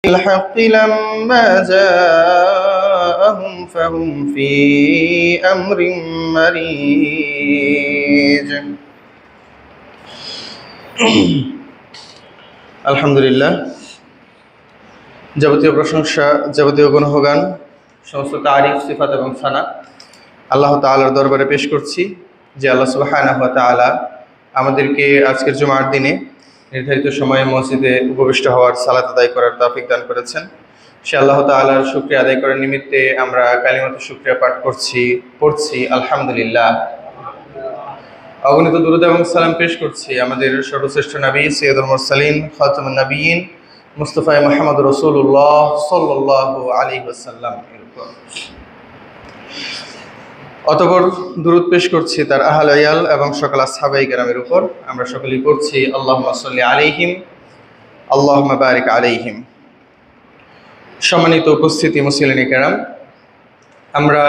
الحق لما جاءهم فهم في أمر مريج আলহামদুলিল্লাহ, যাবতীয় প্রশংসা, যাবতীয় গুণগান, সমস্ত তারিফ, সিফাত এবং সানা আল্লাহ তাআলার দরবারে পেশ করছি। যে আল্লাহ সুবহানাহু ওয়া তাআলা আমাদেরকে আজকের জুমার দিনে নির্ধারিত সময়ে মসজিদে উপবিষ্ট হওয়ার, সালাত আদায় করার তৌফিক দান করেছেন। সে আল্লাহ তাআলার শুকরিয়া আদায় করার নিমিত্তে আমরা কালিমাতুশ শুকরিয়া পাঠ পড়ছি আলহামদুলিল্লাহ। অগণিত দুরূদ এবং সালাম পেশ করছি আমাদের সর্বশ্রেষ্ঠ নবী সৈয়দুল মুরসালিন খাতামুন নবিয়্যিন মুস্তাফা মুহাম্মদ রাসূলুল্লাহ সাল্লাল্লাহু আলাইহি ওয়াসাল্লাম এর উপর। অতঃপর দুরূদ পেশ করছি তার আহলে ইয়াল এবং সকল আসহাবায়ে কেরামের উপর। আমরা সকলেই পড়ছি আল্লাহুম্মা সাল্লি আলাইহিম আল্লাহুম্মা বারিক আলাইহিম। সম্মানিত উপস্থিতি মুসলিম কেরাম, আমরা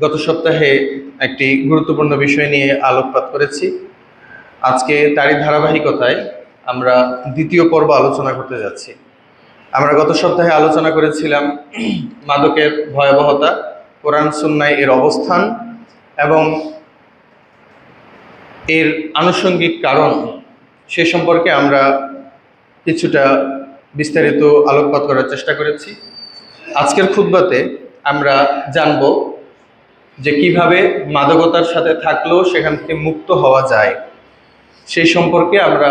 গত সপ্তাহে একটি গুরুত্বপূর্ণ বিষয় নিয়ে আলোকপাত করেছি। আজকে তারই ধারাবাহিকতায় আমরা দ্বিতীয় পর্ব আলোচনা করতে যাচ্ছি। আমরা গত সপ্তাহে আলোচনা করেছিলাম মাদকের ভয়াবহতা, কোরআন সুন্নাহ এর অবস্থান এবং এর আনুষঙ্গিক কারণ, সে সম্পর্কে আমরা কিছুটা বিস্তারিত আলোকপাত করার চেষ্টা করেছি। আজকের খুতবাতে আমরা জানব যে কিভাবে মাদকতার সাথে থাকলেও সেখান থেকে মুক্ত হওয়া যায়। সেই সম্পর্কে আমরা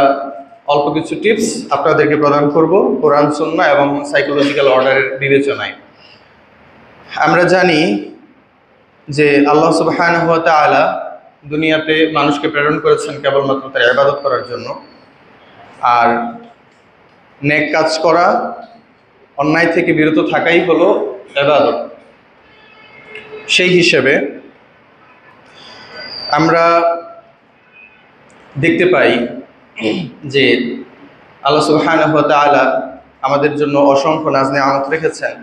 অল্প কিছু টিপস আপনাদেরকে প্রদান করব কোরআন সুন্নাহ এবং সাইকোলজিক্যাল অর্ডারের বিবেচনায়। আমরা জানি যে আল্লাহ সুবহানাহু ওয়া তাআলা দুনিয়াতে মানুষকে প্রেরণ করেছেন কেবলমাত্র তার ইবাদত করার জন্য, আর নেক কাজ করা, অন্যায় থেকে বিরত থাকাই হলো ইবাদত। সেই হিসেবে আমরা দেখতে পাই যে আল্লাহ সুবহানাহু ওয়া তাআলা আমাদের জন্য অসংখ্য নাজ নেয়ামত রেখেছেন,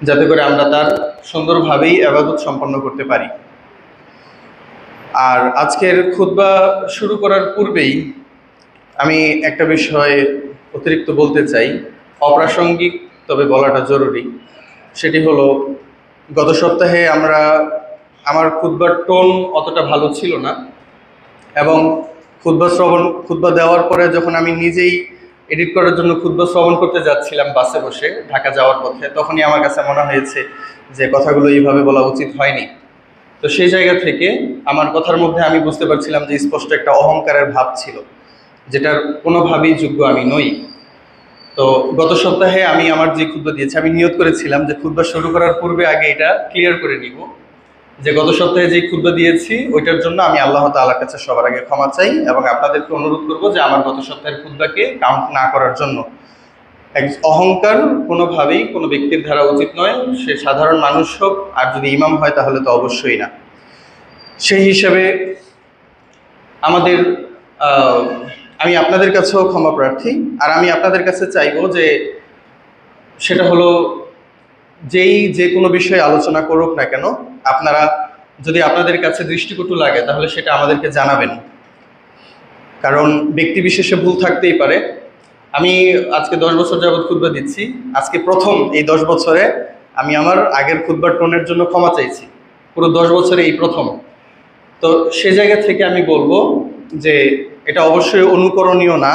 যাতে করে আমরা তার সুন্দরভাবেই ইবাদত সম্পন্ন করতে পারি। আর আজকের খুতবা শুরু করার পূর্বেই আমি একটা বিষয় অতিরিক্ত বলতে চাই, অপ্রাসঙ্গিক তবে বলাটা জরুরি। সেটি হলো, গত সপ্তাহে আমার খুতবার টোন অতটা ভালো ছিল না, এবং খুতবা দেওয়ার পরে যখন আমি নিজেই এডিট করার জন্য খুতবা শ্রবণ করতে যাচ্ছিলাম বাসে বসে ঢাকা যাওয়ার পথে, তখনই আমার কাছে মনে হয়েছে যে কথাগুলো এইভাবে বলা উচিত হয়নি। তো সেই জায়গা থেকে আমার কথার মধ্যে আমি বুঝতে পারছিলাম যে স্পষ্ট একটা অহংকারের ভাব ছিল, যেটার কোনোভাবেই যোগ্য আমি নই। তো গত সপ্তাহে আমি আমার যে খুতবা দিয়েছি, আমি নিয়ত করেছিলাম যে খুতবা শুরু করার পূর্বে আগে এটা ক্লিয়ার করে নিব যে গত সপ্তাহে যে খুতবা দিয়েছি ওইটার জন্য আমি আল্লাহ তাআলার কাছে সবার আগে ক্ষমা চাই, এবং আপনাদেরকে অনুরোধ করব যে আমার গত সপ্তাহের খুতবাকে কাউন্ট না করার জন্য। অহংকার কোনোভাবেই কোনো ব্যক্তির দ্বারা উচিত নয়, সে সাধারণ মানুষ হোক, আর যদি ইমাম হয় তাহলে তো অবশ্যই না। সেই হিসাবে আমি আপনাদের কাছেও ক্ষমা প্রার্থী, আর আমি আপনাদের কাছে চাইবো যে সেটা হলো, যে কোনো বিষয়ে আলোচনা করুক না কেন, আপনারা যদি আপনাদের কাছে দৃষ্টিকটু লাগে তাহলে সেটা আমাদেরকে জানাবেন, কারণ ব্যক্তি বিশেষে ভুল থাকতেই পারে। আমি আজকে 10 বছর যাবৎ খুতবা দিচ্ছি, আজকে প্রথম এই 10 বছরে আমি আমার আগের খুতবার টোনের জন্য ক্ষমা চাইছি, পুরো 10 বছরে এই প্রথম। তো সে জায়গা থেকে আমি বলবো যে এটা অবশ্যই অনুকরণীয় না,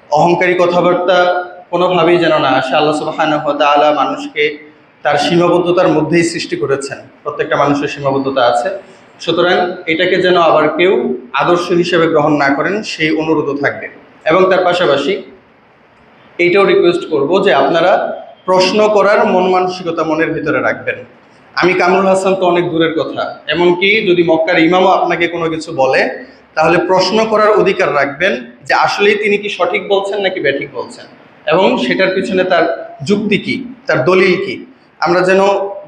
অহংকারী কথাবার্তা কোনোভাবেই যেন না আসে। আল্লাহ সুবহানাহু ওয়া তাআলা মানুষকে তার সীমাবদ্ধতার মধ্যেই সৃষ্টি করেছেন, প্রত্যেকটা মানুষের সীমাবদ্ধতা আছে। সুতরাং এটাকে যেন আবার কেউ আদর্শ হিসেবে গ্রহণ না করেন, সেই অনুরোধও থাকবে। এবং তার পাশাপাশি এইটাও রিকোয়েস্ট করব যে আপনারা প্রশ্ন করার মন মানসিকতা মনের ভিতরে রাখবেন। আমি কামরুল হাসান তো অনেক দূরের কথা, এমনকি যদি মক্কার ইমামও আপনাকে কোনো কিছু বলে তাহলে প্রশ্ন করার অধিকার রাখবেন যে আসলেই তিনি কি সঠিক বলছেন নাকি ব্যাঠিক বলছেন, এবং সেটার পিছনে তার যুক্তি কি, তার দলিল কি। আমরা যেন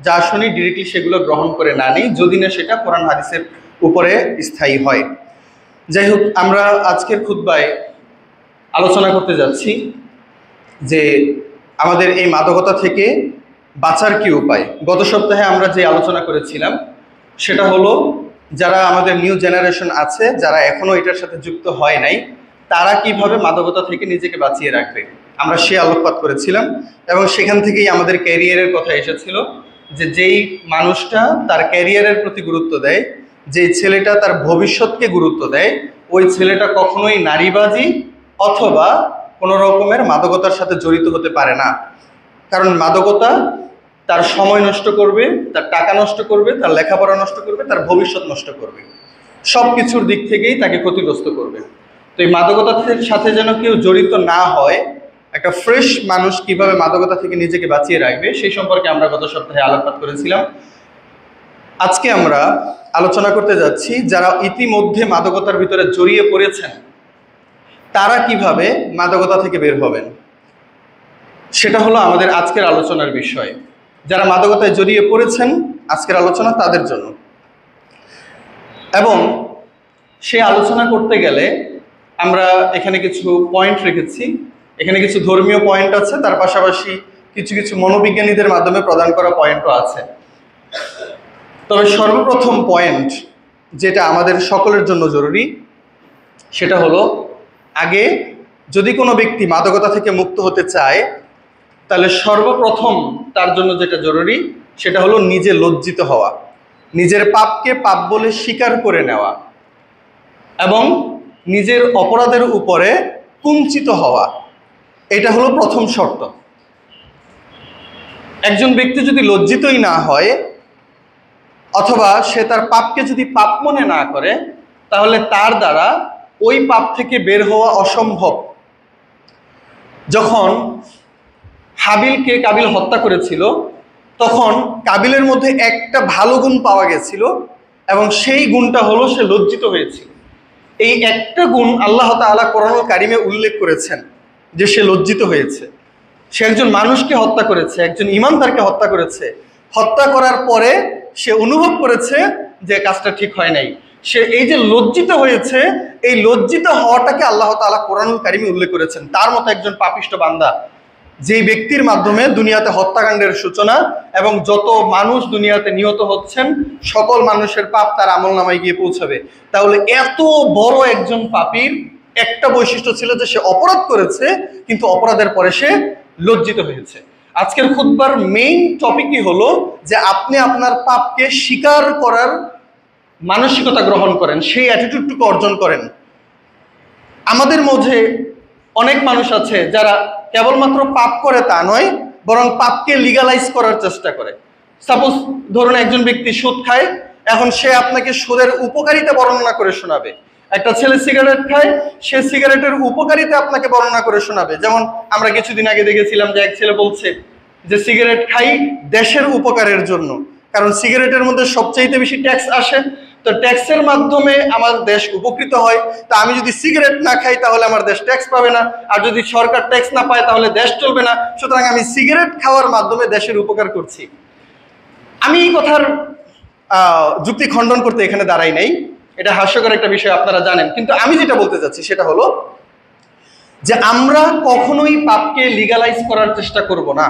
যা শুনি ডিরেক্টলি সেগুলো গ্রহণ করে না নিই, যদি না সেটা কোরআন হাদিসের উপরে স্থায়ী হয়। যাই হোক, আমরা আজকের খুতবায় আলোচনা করতে যাচ্ছি যে আমাদের এই মাদকতা থেকে বাঁচার কি উপায়। গত সপ্তাহে আমরা যে আলোচনা করেছিলাম সেটা হলো, যারা আমাদের নিউ জেনারেশন আছে, যারা এখনও এটার সাথে যুক্ত হয় নাই, তারা কিভাবে মাদকতা থেকে নিজেকে বাঁচিয়ে রাখবে। আমরা সে আলোকপাত করেছিলাম এবং সেখান থেকেই আমাদের ক্যারিয়ারের কথা এসেছিল যে যেই মানুষটা তার ক্যারিয়ারের প্রতি গুরুত্ব দেয়, যেই ছেলেটা তার ভবিষ্যৎকে গুরুত্ব দেয়, ওই ছেলেটা কখনোই নারীবাজি অথবা কোনো রকমের মাদকতার সাথে জড়িত হতে পারে না। কারণ মাদকতা তার সময় নষ্ট করবে, তার টাকা নষ্ট করবে, তার লেখাপড়া নষ্ট করবে, তার ভবিষ্যৎ নষ্ট করবে, সব কিছুর দিক থেকেই তাকে ক্ষতিগ্রস্ত করবে। তো এই মাদকতার সাথে যেন কেউ জড়িত না হয়, একটা ফ্রেশ মানুষ কিভাবে মাদকতা থেকে নিজেকে বাঁচিয়ে রাখবে সেই সম্পর্কে আমরা গত সপ্তাহে আলোকপাত করেছিলাম। আজকে আমরা আলোচনা করতে যাচ্ছি যারা ইতিমধ্যে মাদকতার ভিতরে জড়িয়ে পড়েছেন তারা কিভাবে মাদকতা থেকে বের হবেন, সেটা হলো আমাদের আজকের আলোচনার বিষয়। যারা মাদকতায় জড়িয়ে পড়েছেন আজকের আলোচনা তাদের জন্য। এবং সে আলোচনা করতে গেলে আমরা এখানে কিছু পয়েন্ট রেখেছি, এখানে কিছু ধর্মীয় পয়েন্ট আছে, তার পাশাপাশি কিছু কিছু মনোবিজ্ঞানীদের মাধ্যমে প্রদান করা পয়েন্টও আছে। তবে সর্বপ্রথম পয়েন্ট যেটা আমাদের সকলের জন্য জরুরি সেটা হলো, আগে যদি কোনো ব্যক্তি মাদকতা থেকে মুক্ত হতে চায় তাহলে সর্বপ্রথম তার জন্য যেটা জরুরি সেটা হলো নিজে লজ্জিত হওয়া, নিজের পাপকে পাপ বলে স্বীকার করে নেওয়া এবং নিজের অপরাধের উপরে কুঞ্চিত হওয়া। এটা হলো প্রথম শর্ত। একজন ব্যক্তি যদি লজ্জিতই না হয় অথবা সে তার পাপকে যদি পাপ মনে না করে তাহলে তার দ্বারা ওই পাপ থেকে বের হওয়া অসম্ভব। যখন হাবিলকে কাবিল হত্যা করেছিল তখন কাবিলের মধ্যে একটা ভালো গুণ পাওয়া গেছিল এবং সেই গুণটা হলো সে লজ্জিত হয়েছিল। এই একটা গুণ আল্লাহ তাআলা কোরআনুল কারিমে উল্লেখ করেছেন যে সে লজ্জিত হয়েছে। সে একজন মানুষকে হত্যা করেছে, একজন ঈমানদারকে হত্যা করেছে। হত্যা করার পরে সে অনুভব করেছে যে কাজটা ঠিক হয় নাই। সে এই যে লজ্জিত হয়েছে, এই লজ্জিত হওয়াটাকে আল্লাহ তাআলা কোরআনুল কারিমে উল্লেখ করেছেন। তার মতো একজন পাপিষ্ট বান্দা যে ব্যক্তির মাধ্যমে দুনিয়াতে হত্যাকাণ্ডের সূচনা এবং যত মানুষ দুনিয়াতে নিহত হচ্ছেন সকল মানুষের পাপ তার আমলনামায় গিয়ে পৌঁছাবে। তাহলে এত বড় একজন পাপীর একটা বৈশিষ্ট্য ছিল যে সে অপরাধ করেছে কিন্তু অপরাধের পরে সে লজ্জিত হয়েছে। আজকের খুতবার মেইন টপিকই হলো যে আপনি আপনার পাপকে স্বীকার করার মানসিকতা গ্রহণ করেন, সেই অ্যাটিটিউডটুকু অর্জন করেন। আমাদের মধ্যে অনেক মানুষ আছে যারা কেবলমাত্র পাপ করে তা নয়, বরং পাপকে লিগালাইজ করার চেষ্টা করে। সাপোজ ধরুন একজন ব্যক্তি সুদ খায়, এখন সে আপনাকে সুদের উপকারিতা বর্ণনা করে শোনাবে। একটা ছেলে সিগারেট খায়, সে সিগারেটের উপকারিতা আপনাকে বর্ণনা করে শোনাবে। যেমন আমরা কিছুদিন আগে দেখেছিলাম যে এক ছেলে বলছে যে সিগারেট খাই দেশের উপকারের জন্য, কারণ সিগারেটের মধ্যে সবচাইতে বেশি ট্যাক্স আসে, তো ট্যাক্সের মাধ্যমে আমার দেশ উপকৃত হয়। তা আমি যদি সিগারেট না খাই তাহলে আমার দেশ ট্যাক্স পাবে না, আর যদি সরকার ট্যাক্স না পায় তাহলে দেশ চলবে না, সুতরাং আমি সিগারেট খাওয়ার মাধ্যমে দেশের উপকার করছি। আমি এই কথার যুক্তি খণ্ডন করতে এখানে দাঁড়াই নাই, এটা হাস্যকর একটা বিষয় আপনারা জানেন। কিন্তু আমি যেটা বলতে চাচ্ছি সেটা হলো যে আমরা কখনোই পাপকে লিগালাইজ করার চেষ্টা করব না,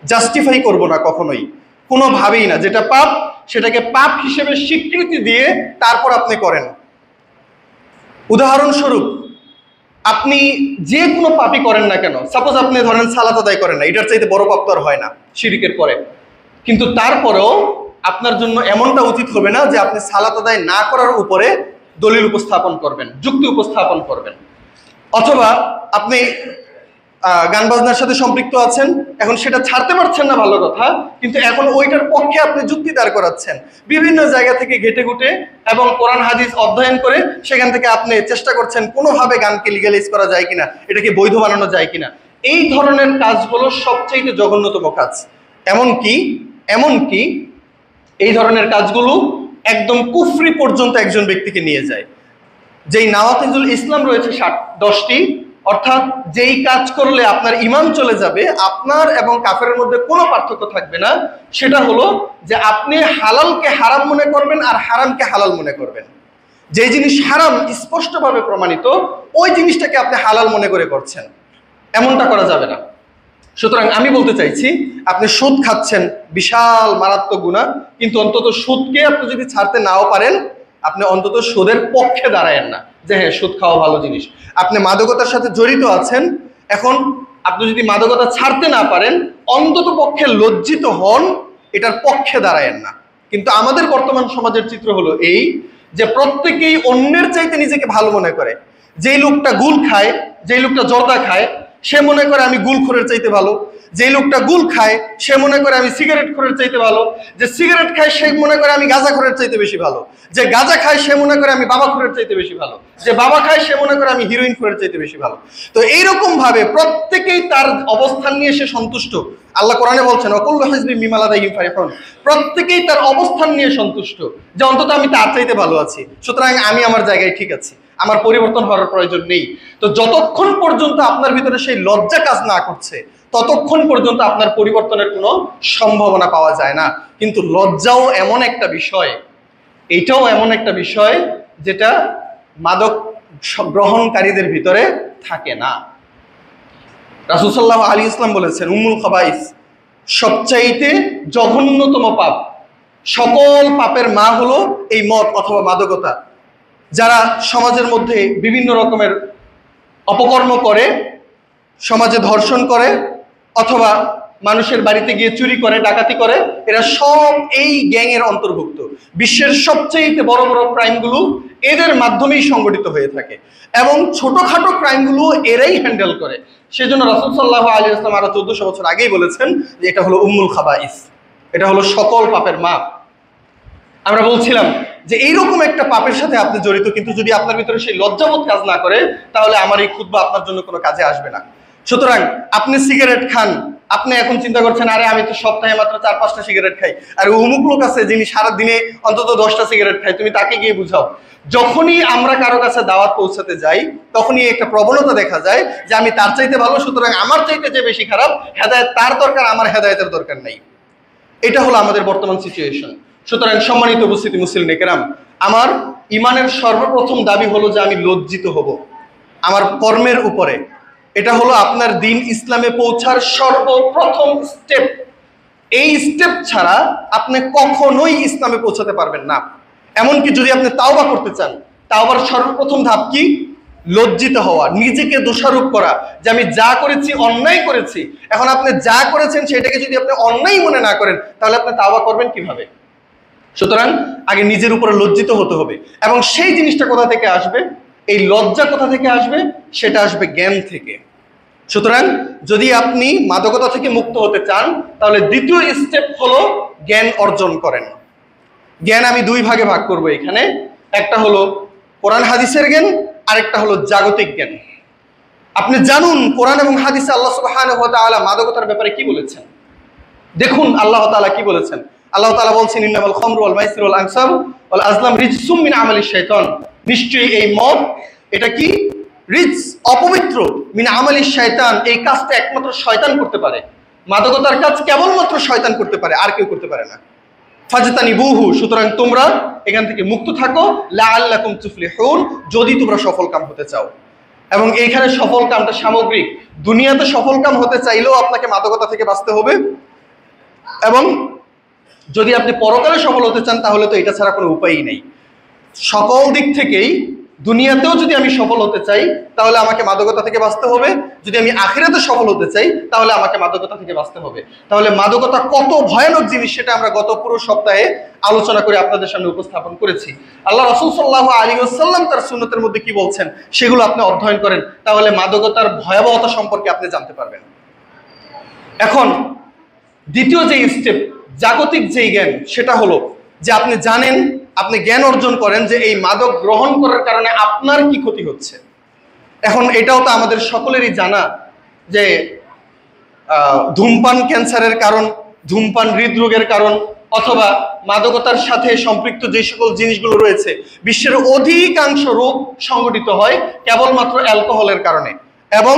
জাস্টিফাই করব না, কখনোই কোনোভাবেই না। যেটা পাপ সেটাকে পাপ হিসেবে স্বীকৃতি দিয়ে তারপর আপনি করেন। উদাহরণস্বরূপ আপনি যে কোনো পাপই করেন না কেন, সাপোজ আপনি ধরেন সালাত আদায় করেন না, এটার চাইতে বড় পাপ তো আর হয় না শিরকের পরে, কিন্তু তারপরেও আপনার জন্য এমনটা উচিত হবে না যে আপনি সালাত আদায় না করার উপরে দলিল উপস্থাপন করবেন, যুক্তি উপস্থাপন করবেন। অথবা আপনি গান বাজনার সাথে সম্পৃক্ত আছেন, এখন সেটা ছাড়তে পারছেন না, ভালো কথা, কিন্তু এখন ওইটার পক্ষে আপনি যুক্তি দাঁড় করাচ্ছেন বিভিন্ন জায়গা থেকে ঘেটে ঘুটে এবং কোরআন হাদিস অধ্যয়ন করে। সেখান থেকে আপনি চেষ্টা করছেন কোনোভাবে গানকে লিগালাইজ করা যায় কিনা, এটাকে বৈধ বানানো যায় কিনা। এই ধরনের কাজগুলো সবচেয়ে জঘন্যতম কাজ। এমনকি এই ধরনের কাজগুলো একদম কুফরি পর্যন্ত একজন ব্যক্তিকে নিয়ে যায়। যেই নাওয়াকিজুল ইসলাম রয়েছে 10টি, অর্থাৎ যেই কাজ করলে আপনার ঈমান চলে যাবে, আপনার এবং কাফেরের মধ্যে কোনো পার্থক্য থাকবে না, সেটা হলো যে আপনি হালালকে হারাম মনে করবেন আর হারামকে হালাল মনে করবেন। যে জিনিস হারাম স্পষ্টভাবে প্রমাণিত, ওই জিনিসটাকে আপনি হালাল মনে করে করছেন, এমনটা করা যাবে না। সুতরাং আমি বলতে চাইছি, আপনি সুদ খাচ্ছেন, বিশাল মারাত্মক গুনাহ, কিন্তু অন্তত সুদকে আপনি যদি ছাড়তে নাও পারেন, আপনি অন্তত সুদের পক্ষে দাঁড়ায়েন না যে হ্যাঁ সুদ খাওয়া ভালো জিনিস। আপনি মাদকতার সাথে জড়িত আছেন, এখন আপনি যদি মাদকতা ছাড়তে না পারেন, অন্তত পক্ষে লজ্জিত হন, এটার পক্ষে দাঁড়ায়েন না। কিন্তু আমাদের বর্তমান সমাজের চিত্র হলো এই যে প্রত্যেকেই অন্যের চাইতে নিজেকে ভালো মনে করে। যেই লোকটা গুল খায়, যেই লোকটা জর্দা খায়, সে মনে করে আমি গুলখোরের চাইতে ভালো। যে লোকটা গুল খায় সে মনে করে আমি সিগারেট খোরের চাইতে ভালো। যে সিগারেট খায় সে মনে করে আমি গাঁজা খোরের চাইতে বেশি ভালো। যে গাঁজা খায় সে মনে করে আমি বাবা খোরের চাইতে বেশি ভালো। যে বাবা খায় সে মনে করে আমি হিরোইন খোরের চাইতে বেশি ভালো। তো এইরকম ভাবে প্রত্যেকেই তার অবস্থান নিয়ে সে সন্তুষ্ট। আল্লাহ কোরআনে বলছেন ওয়াকুল্লু হিজবিম বিমা লাদাইহিম ফারিহুন, প্রত্যেকেই তার অবস্থান নিয়ে সন্তুষ্ট যে অন্তত আমি তার চাইতে ভালো আছি, সুতরাং আমি আমার জায়গায় ঠিক আছি, আমার পরিবর্তন হওয়ার প্রয়োজন নেই। তো যতক্ষণ পর্যন্ত আপনার ভিতরে সেই লজ্জা কাজ না করছে ততক্ষণ পর্যন্ত আপনার পরিবর্তনের কোনো সম্ভাবনা পাওয়া যায় না। কিন্তু লজ্জাও এমন একটা বিষয়, এটাও এমন একটা বিষয় যেটা মাদক গ্রহণকারীদের ভিতরে থাকে না। রাসূল সাল্লাল্লাহু আলাইহি ওয়াসাল্লাম বলেছেন উম্মুল খাবাইস, সবচাইতে জঘন্যতম পাপ, সকল পাপের মা হলো এই মদ অথবা মাদকতা। যারা সমাজের মধ্যে বিভিন্ন রকমের অপকর্ম করে, সমাজে ধর্ষণ করে অথবা মানুষের বাড়িতে গিয়ে চুরি করে, ডাকাতি করে, এরা সব এই গ্যাংয়ের অন্তর্ভুক্ত। বিশ্বের সবচেয়ে বড় বড় ক্রাইমগুলো এদের মাধ্যমেই সংগঠিত হয়ে থাকে এবং ছোটখাটো ক্রাইমগুলো এরাই হ্যান্ডেল করে। সেজন্য রাসূল সাল্লাল্লাহু আলাইহি ওয়াসাল্লাম আরো 1400 বছর আগেই বলেছেন যে এটা হলো উম্মুল খাবাইস, এটা হলো সকল পাপের মা। আমরা বলছিলাম যে এইরকম একটা পাপের সাথে আপনি জড়িত, কিন্তু যদি আপনার ভিতরে সেই লজ্জাবোধ কাজ না করে তাহলে আমার এই খুতবা আপনার জন্য কোনো কাজে আসবে না। সুতরাং আপনি সিগারেট খান, আপনি এখন চিন্তা করছেন আরে আমি তো সপ্তাহে মাত্র 4-5টা সিগারেট খাই, আর অমুক লোক আছে যিনি সারা দিনে অন্তত 10টা সিগারেট খায়, তুমি তাকে গিয়ে বুঝাও। যখনই আমরা কারো কাছে দাওয়াত পৌঁছাতে যাই তখনই একটা প্রবণতা দেখা যায় যে আমি তার চাইতে ভালো, সুতরাং আমার চাইতে যে বেশি খারাপ, হেদায়েত তার দরকার, আমার হেদায়েতের দরকার নাই। এটা হলো আমাদের বর্তমান সিচুয়েশন। সুতরাং সম্মানিত উপস্থিতি মুসলিম কেরাম, আমার ইমানের সর্বপ্রথম দাবি হলো যে আমি লজ্জিত হব আমার কর্মের উপরে। এটা হলো আপনার দিন ইসলামে পৌঁছার সর্বপ্রথম স্টেপ। এই স্টেপ ছাড়া আপনি কখনোই ইসলামে পৌঁছাতে পারবেন না। এমনকি যদি আপনি তাওবা করতে চান, তাওবার সর্বপ্রথম ধাপ কি? লজ্জিত হওয়া, নিজেকে দোষারোপ করা যে আমি যা করেছি অন্যায় করেছি। এখন আপনি যা করেছেন সেটাকে যদি আপনি অন্যায় মনে না করেন তাহলে আপনি তাওবা করবেন কিভাবে? সুতরাং আগে নিজের উপরে লজ্জিত হতে হবে। এবং সেই জিনিসটা কোথা থেকে আসবে? এই লজ্জা কোথা থেকে আসবে? সেটা আসবে জ্ঞান থেকে। সুতরাং যদি আপনি মাদকতা থেকে মুক্ত হতে চান তাহলে দ্বিতীয় স্টেপ হলো জ্ঞান অর্জন করেন। জ্ঞান আমি দুই ভাগে ভাগ করব এখানে, একটা হলো কোরআন হাদিসের জ্ঞান, আরেকটা হলো জাগতিক জ্ঞান। আপনি জানুন কোরআন এবং হাদিসে আল্লাহ সুবহানাহু ওয়া তাআলা মাদকতার ব্যাপারে কি বলেছেন। দেখুন আল্লাহ তাআলা কি বলেছেন। আল্লাহ তাআলা বলছেন ইন্নামাল খামরু ওয়াল মাইসিরু ওয়াল আনসাবু ওয়াল আজলাম রিজসুম মিন আমালিশ শাইতান, নিশ্চয়ই এই মদ এটা কি? রিজ, অপবিত্র, মিন আমালিশ শাইতান, এই কাজটা একমাত্র শয়তান করতে পারে। মাদকতার কাজ কেবলমাত্র শয়তান করতে পারে, আর কেউ করতে পারে না। ফাজতানিবুহু, সুতরাং তোমরা এখান থেকে মুক্ত থাকো, লাআল্লাকুম তুফলিহুন, যদি তোমরা সফলকাম হতে চাও। এবং এইখানে সফল কামটা সামগ্রিক। দুনিয়াতে সফল কাম হতে চাইলেও আপনাকে মাদকতা থেকে বাঁচতে হবে, এবং যদি আপনি পরকালে সফল হতে চান তাহলে তো এটা ছাড়া কোনো উপায়ই নেই। সকল দিক থেকেই দুনিয়াতেও যদি আমি সফল হতে চাই তাহলে আমাকে মাদকতা থেকে বাঁচতে হবে, যদি আমি আখিরাতে সফল হতে চাই তাহলে আমাকে মাদকতা থেকে বাঁচতে হবে। তাহলে মাদকতা কত ভয়ানক জিনিস সেটা আমরা গত পুরো সপ্তাহে আলোচনা করে আপনাদের সামনে উপস্থাপন করেছি। আল্লাহ রাসূল সাল্লাল্লাহু আলাইহি ওয়াসাল্লাম তার সুন্নতের মধ্যে কি বলছেন সেগুলো আপনি অধ্যয়ন করেন, তাহলে মাদকতার ভয়াবহতা সম্পর্কে আপনি জানতে পারবেন। এখন দ্বিতীয় যে স্টেপ, জাগতিক যেই জ্ঞান, সেটা হলো যে আপনি জানেন, আপনি জ্ঞান অর্জন করেন যে এই মাদক গ্রহণ করার কারণে আপনার কি ক্ষতি হচ্ছে। এখন এটাও তো আমাদের সকলেরই জানা যে ধূমপান ক্যান্সারের কারণ, ধূমপান হৃদরোগের কারণ, অথবা মাদকতার সাথে সম্পৃক্ত যে সকল জিনিসগুলো রয়েছে, বিশ্বের অধিকাংশ রোগ সংঘটিত হয় কেবলমাত্র অ্যালকোহলের কারণে। এবং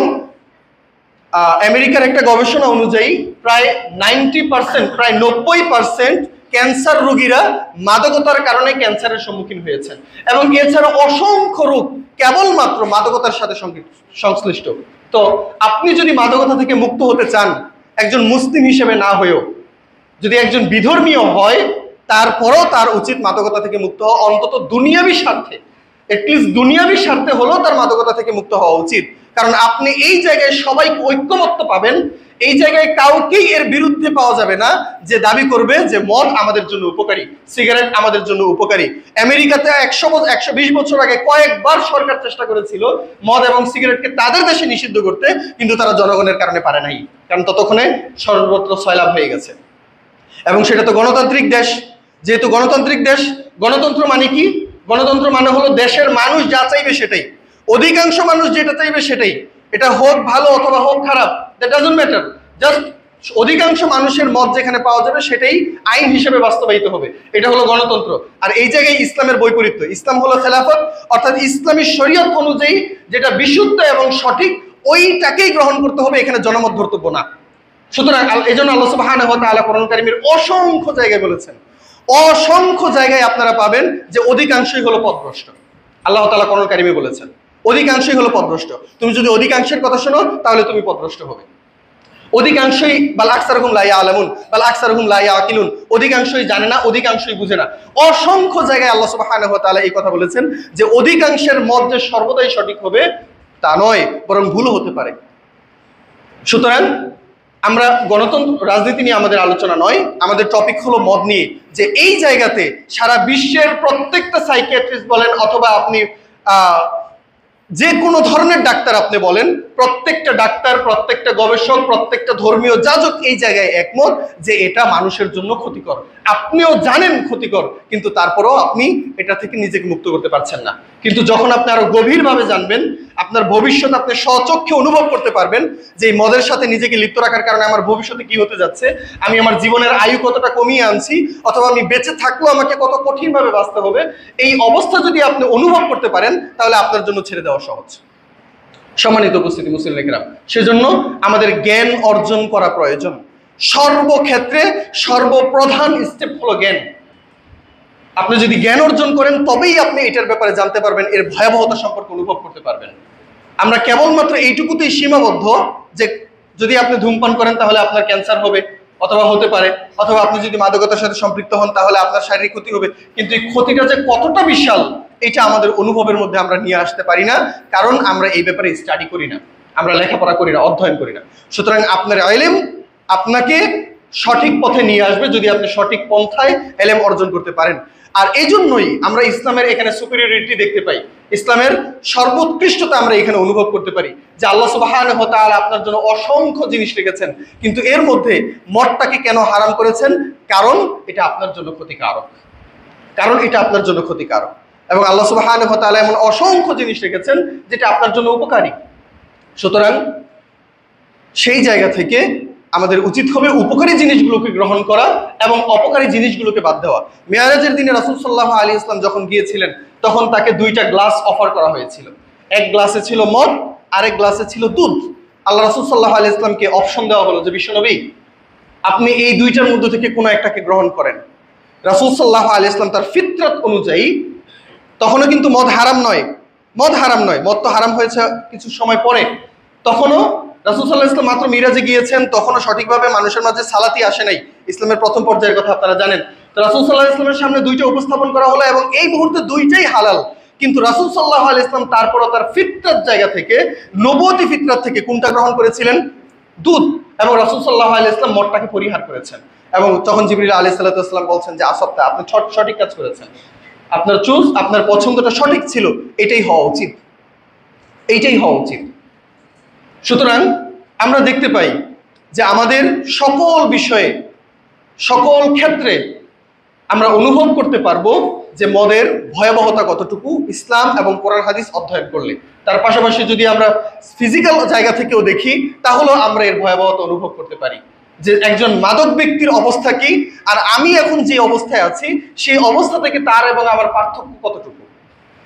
আমেরিকার একটা গবেষণা অনুযায়ী প্রায় 90%, প্রায় 90% ক্যান্সার রোগীরা মাদকতার কারণে ক্যান্সারের সম্মুখীন হয়েছেন। এবং এছাড়া অসংখ্য রোগ কেবলমাত্র মাদকতার সাথে সংশ্লিষ্ট। তো আপনি যদি মাদকতা থেকে মুক্ত হতে চান, একজন মুসলিম হিসেবে না হয়েও যদি একজন বিধর্মীয় হয়, তারপরেও তার উচিত মাদকতা থেকে মুক্ত হওয়া, অন্তত দুনিয়াবী স্বার্থে, এটলিস্ট দুনিয়াবী স্বার্থে হলেও তার মাদকতা থেকে মুক্ত হওয়া উচিত। কারণ আপনি এই জায়গায় সবাই ঐক্যমত্য পাবেন, এই জায়গায় কাউকেই এর বিরুদ্ধে পাওয়া যাবে না যে দাবি করবে যে মদ আমাদের জন্য উপকারী, সিগারেট আমাদের জন্য উপকারী। আমেরিকাতে 120 বছর আগে কয়েকবার সরকার চেষ্টা করেছিল মদ এবং সিগারেটকে তাদের দেশে নিষিদ্ধ করতে, কিন্তু তারা জনগণের কারণে পারে নাই, কারণ ততক্ষণে সর্বত্র সয়লাভ হয়ে গেছে। এবং সেটা তো গণতান্ত্রিক দেশ, যেহেতু গণতান্ত্রিক দেশ, গণতন্ত্র মানে কি? গণতন্ত্র মানে হলো দেশের মানুষ যা চাইবে সেটাই, অধিকাংশ মানুষ যেটা চাইবে সেটাই, এটা হোক ভালো অথবা হোক খারাপ, দ্যাট ডাজন্ট ম্যাটার, জাস্ট অধিকাংশ মানুষের মত যেখানে পাওয়া যাবে সেটাই আইন হিসেবে বাস্তবায়িত হবে, এটা হলো গণতন্ত্র। আর এই জায়গায় ইসলামের বৈপরীত্য, ইসলাম হলো খেলাফত, অর্থাৎ ইসলামী শরীয়ত অনুযায়ী যেটা বিশুদ্ধ এবং সঠিক ওইটাকেই গ্রহণ করতে হবে, এখানে জনমত ধর্তব্য না। সুতরাং এই জন্য আল্লাহ সুবহানাহু ওয়া তাআলা কোরআন কারীমের অসংখ্য জায়গায় বলেছেন, অসংখ্য জায়গায় আপনারা পাবেন যে অধিকাংশই হলো পথভ্রষ্ট। আল্লাহ তাআলা কোরআন কারীমে বলেছেন অধিকাংশই হলো পথভ্রষ্ট। তুমি যদি অধিকাংশের কথা শোনো তাহলে তুমি পথভ্রষ্ট হবে। অধিকাংশই বাল আকসারুহুম লা ইয়ালামুন বাল আকসারুহুম লা ইয়াকিলুন, অধিকাংশই জানে না, অধিকাংশই বুঝে না। অসংখ্য জায়গায় আল্লাহ সুবহানাহু ওয়া তাআলা এই কথা বলেছেন যে অধিকাংশের মত যে সর্বদাই সঠিক হবে তা নয়, বরং ভুল হতে পারে। সুতরাং আমরা গণতন্ত্র রাজনীতি নিয়ে আমাদের আলোচনা নয়, আমাদের টপিক হলো মদ নিয়ে, যে এই জায়গাতে সারা বিশ্বের প্রত্যেকটা সাইকিয়াট্রিস্ট বলেন অথবা আপনি যে কোনো ধরনের ডাক্তার আপনি বলেন, প্রত্যেকটা ডাক্তার, প্রত্যেকটা গবেষক, প্রত্যেকটা ধর্মীয় যাজক এই জায়গায় একমত যে এটা মানুষের জন্য ক্ষতিকর। আপনিও জানেন ক্ষতিকর, কিন্তু তারপরেও আপনি এটা থেকে নিজেকে মুক্ত করতে পারছেন না। কিন্তু যখন আপনি আরো গভীরভাবে জানবেন, আপনার ভবিষ্যৎ আপনি স্বচক্ষে অনুভব করতে পারবেন যে এই মদের সাথে নিজেকে লিপ্ত রাখার কারণে আমার ভবিষ্যতে কি হতে যাচ্ছে, আমি আমার জীবনের আয়ু কতটা কমিয়ে আনছি, অথবা আমি বেঁচে থাকলেও আমাকে কত কঠিনভাবে বাঁচতে হবে, এই অবস্থা যদি আপনি অনুভব করতে পারেন তাহলে আপনার জন্য ছেড়ে দেওয়া সহজ। সম্মানিত উপস্থিতি মুসলিম কেরাম, সেজন্য আমাদের জ্ঞান অর্জন করা প্রয়োজন। সর্বক্ষেত্রে সর্বপ্রধান স্টেপ হলো জ্ঞান। আপনি যদি জ্ঞান অর্জন করেন তবেই আপনি এটার ব্যাপারে জানতে পারবেন, এর ভয়াবহতা সম্পর্কে অনুভব করতে পারবেন। আমরা কেবলমাত্র এইটুকুতেই সীমাবদ্ধ যে যদি আপনি ধূমপান করেন তাহলে আপনার ক্যান্সার হবে অথবা হতে পারে, অথবা আপনি যদি মাদকতার সাথে সম্পৃক্ত হন তাহলে আপনার শারীরিক ক্ষতি হবে, কিন্তু এই ক্ষতিটা যে কতটা বিশাল এটা আমাদের অনুভবের মধ্যে আমরা নিয়ে আসতে পারি না, কারণ আমরা এই ব্যাপারে স্টাডি করি না, আমরা লেখাপড়া করি না, অধ্যয়ন করি না। সুতরাং আপনার ইলম আপনাকে সঠিক পথে নিয়ে আসবে যদি আপনি সঠিক পন্থায় ইলম অর্জন করতে পারেন। আর এই জন্যই আমরা ইসলামের এখানে সুপিরিয়রিটি দেখতে পাই, ইসলামের সর্বোৎকৃষ্টতা আমরা এখানে অনুভব করতে পারি যে আল্লাহ সুবহানাহু ওয়া তাআলা আপনার জন্য অসংখ্য জিনিস রেখেছেন, কিন্তু এর মধ্যে মদটাকে কেন হারাম করেছেন? কারণ এটা আপনার জন্য ক্ষতিকারক, কারণ এটা আপনার জন্য ক্ষতিকারক। এবং আল্লাহ সুবহানাহু ওয়া তাআলা এমন অসংখ্য জিনিস রেখেছেন যেটা আপনার জন্য উপকারী। সুতরাং সেই জায়গা থেকে আমাদের উচিত হবে উপকারী জিনিসগুলোকে গ্রহণ করা এবং অপকারী জিনিসগুলোকে বাদ দেওয়া। মেয়ারাজের দিনে রাসূল সাল্লাল্লাহু আলাইহি ওয়াসাল্লাম যখন গিয়েছিলেন তখন তাকে 2টা গ্লাস অফার করা হয়েছিল, এক গ্লাসে ছিল মদ, আরেক গ্লাসে ছিল দুধ। আল্লাহ রাসূল সাল্লাল্লাহু আলাইহি ওয়াসাল্লামকে অপশন দেওয়া হলো যে বিশ্বনবী আপনি এই 2টার মধ্যে থেকে কোনো একটাকে গ্রহণ করেন। রাসূল সাল্লাল্লাহু আলাইহি ওয়াসাল্লাম তার ফিতরাত অনুযায়ী, তখনও কিন্তু মদ হারাম নয়, মদ হারাম নয়, মদ তো হারাম হয়েছে কিছু সময় পরে, তখনও রাসূল সাল্লাল্লাহু আলাইহি ওয়াসাল্লাম মাত্র মিরাজে গিয়েছেন, তখনও সঠিকভাবে মানুষের মাঝে সালাতি আসে নাই, ইসলামের প্রথম পর্যায়ের কথা আপনারা জানেন। তো রাসূল সাল্লাল্লাহু আলাইহি ওয়াসাল্লামের সামনে 2টা উপস্থাপন করা হলো এবং এই মুহূর্তে 2টাই হালাল, কিন্তু রাসূল সাল্লাল্লাহু আলাইহি ওয়াসাল্লাম তারপরও তার ফিতরাত জায়গা থেকে, নবুয়তি ফিতরাত থেকে কোনটা গ্রহণ করেছিলেন? দুধ। এবং রাসূল সাল্লাল্লাহু আলাইহি ওয়াসাল্লাম মদটাকে পরিহার করেছেন। এবং তখন জিবরিল আলাইহিস সালাতু ওয়াস সালাম বলছেন যে আসবতা, আপনি সঠিক কাজ করেছেন, আপনার চুজ, আপনার পছন্দটা সঠিক ছিল, এটাই হওয়া উচিত, এইটাই হওয়া উচিত। সুতরাং আমরা দেখতে পাই যে আমাদের সকল বিষয়ে, সকল ক্ষেত্রে আমরা অনুভব করতে পারবো যে মদের ভয়াবহতা কতটুকু ইসলাম এবং কোরআন হাদিস অধ্যয়ন করলে। তার পাশাপাশি যদি আমরা ফিজিক্যাল জায়গা থেকেও দেখি তাহলেও আমরা এর ভয়াবহতা অনুভব করতে পারি যে একজন মাদক ব্যক্তির অবস্থা কি, আর আমি এখন যে অবস্থায় আছি সেই অবস্থা থেকে তার এবং আমার পার্থক্য কতটুকু,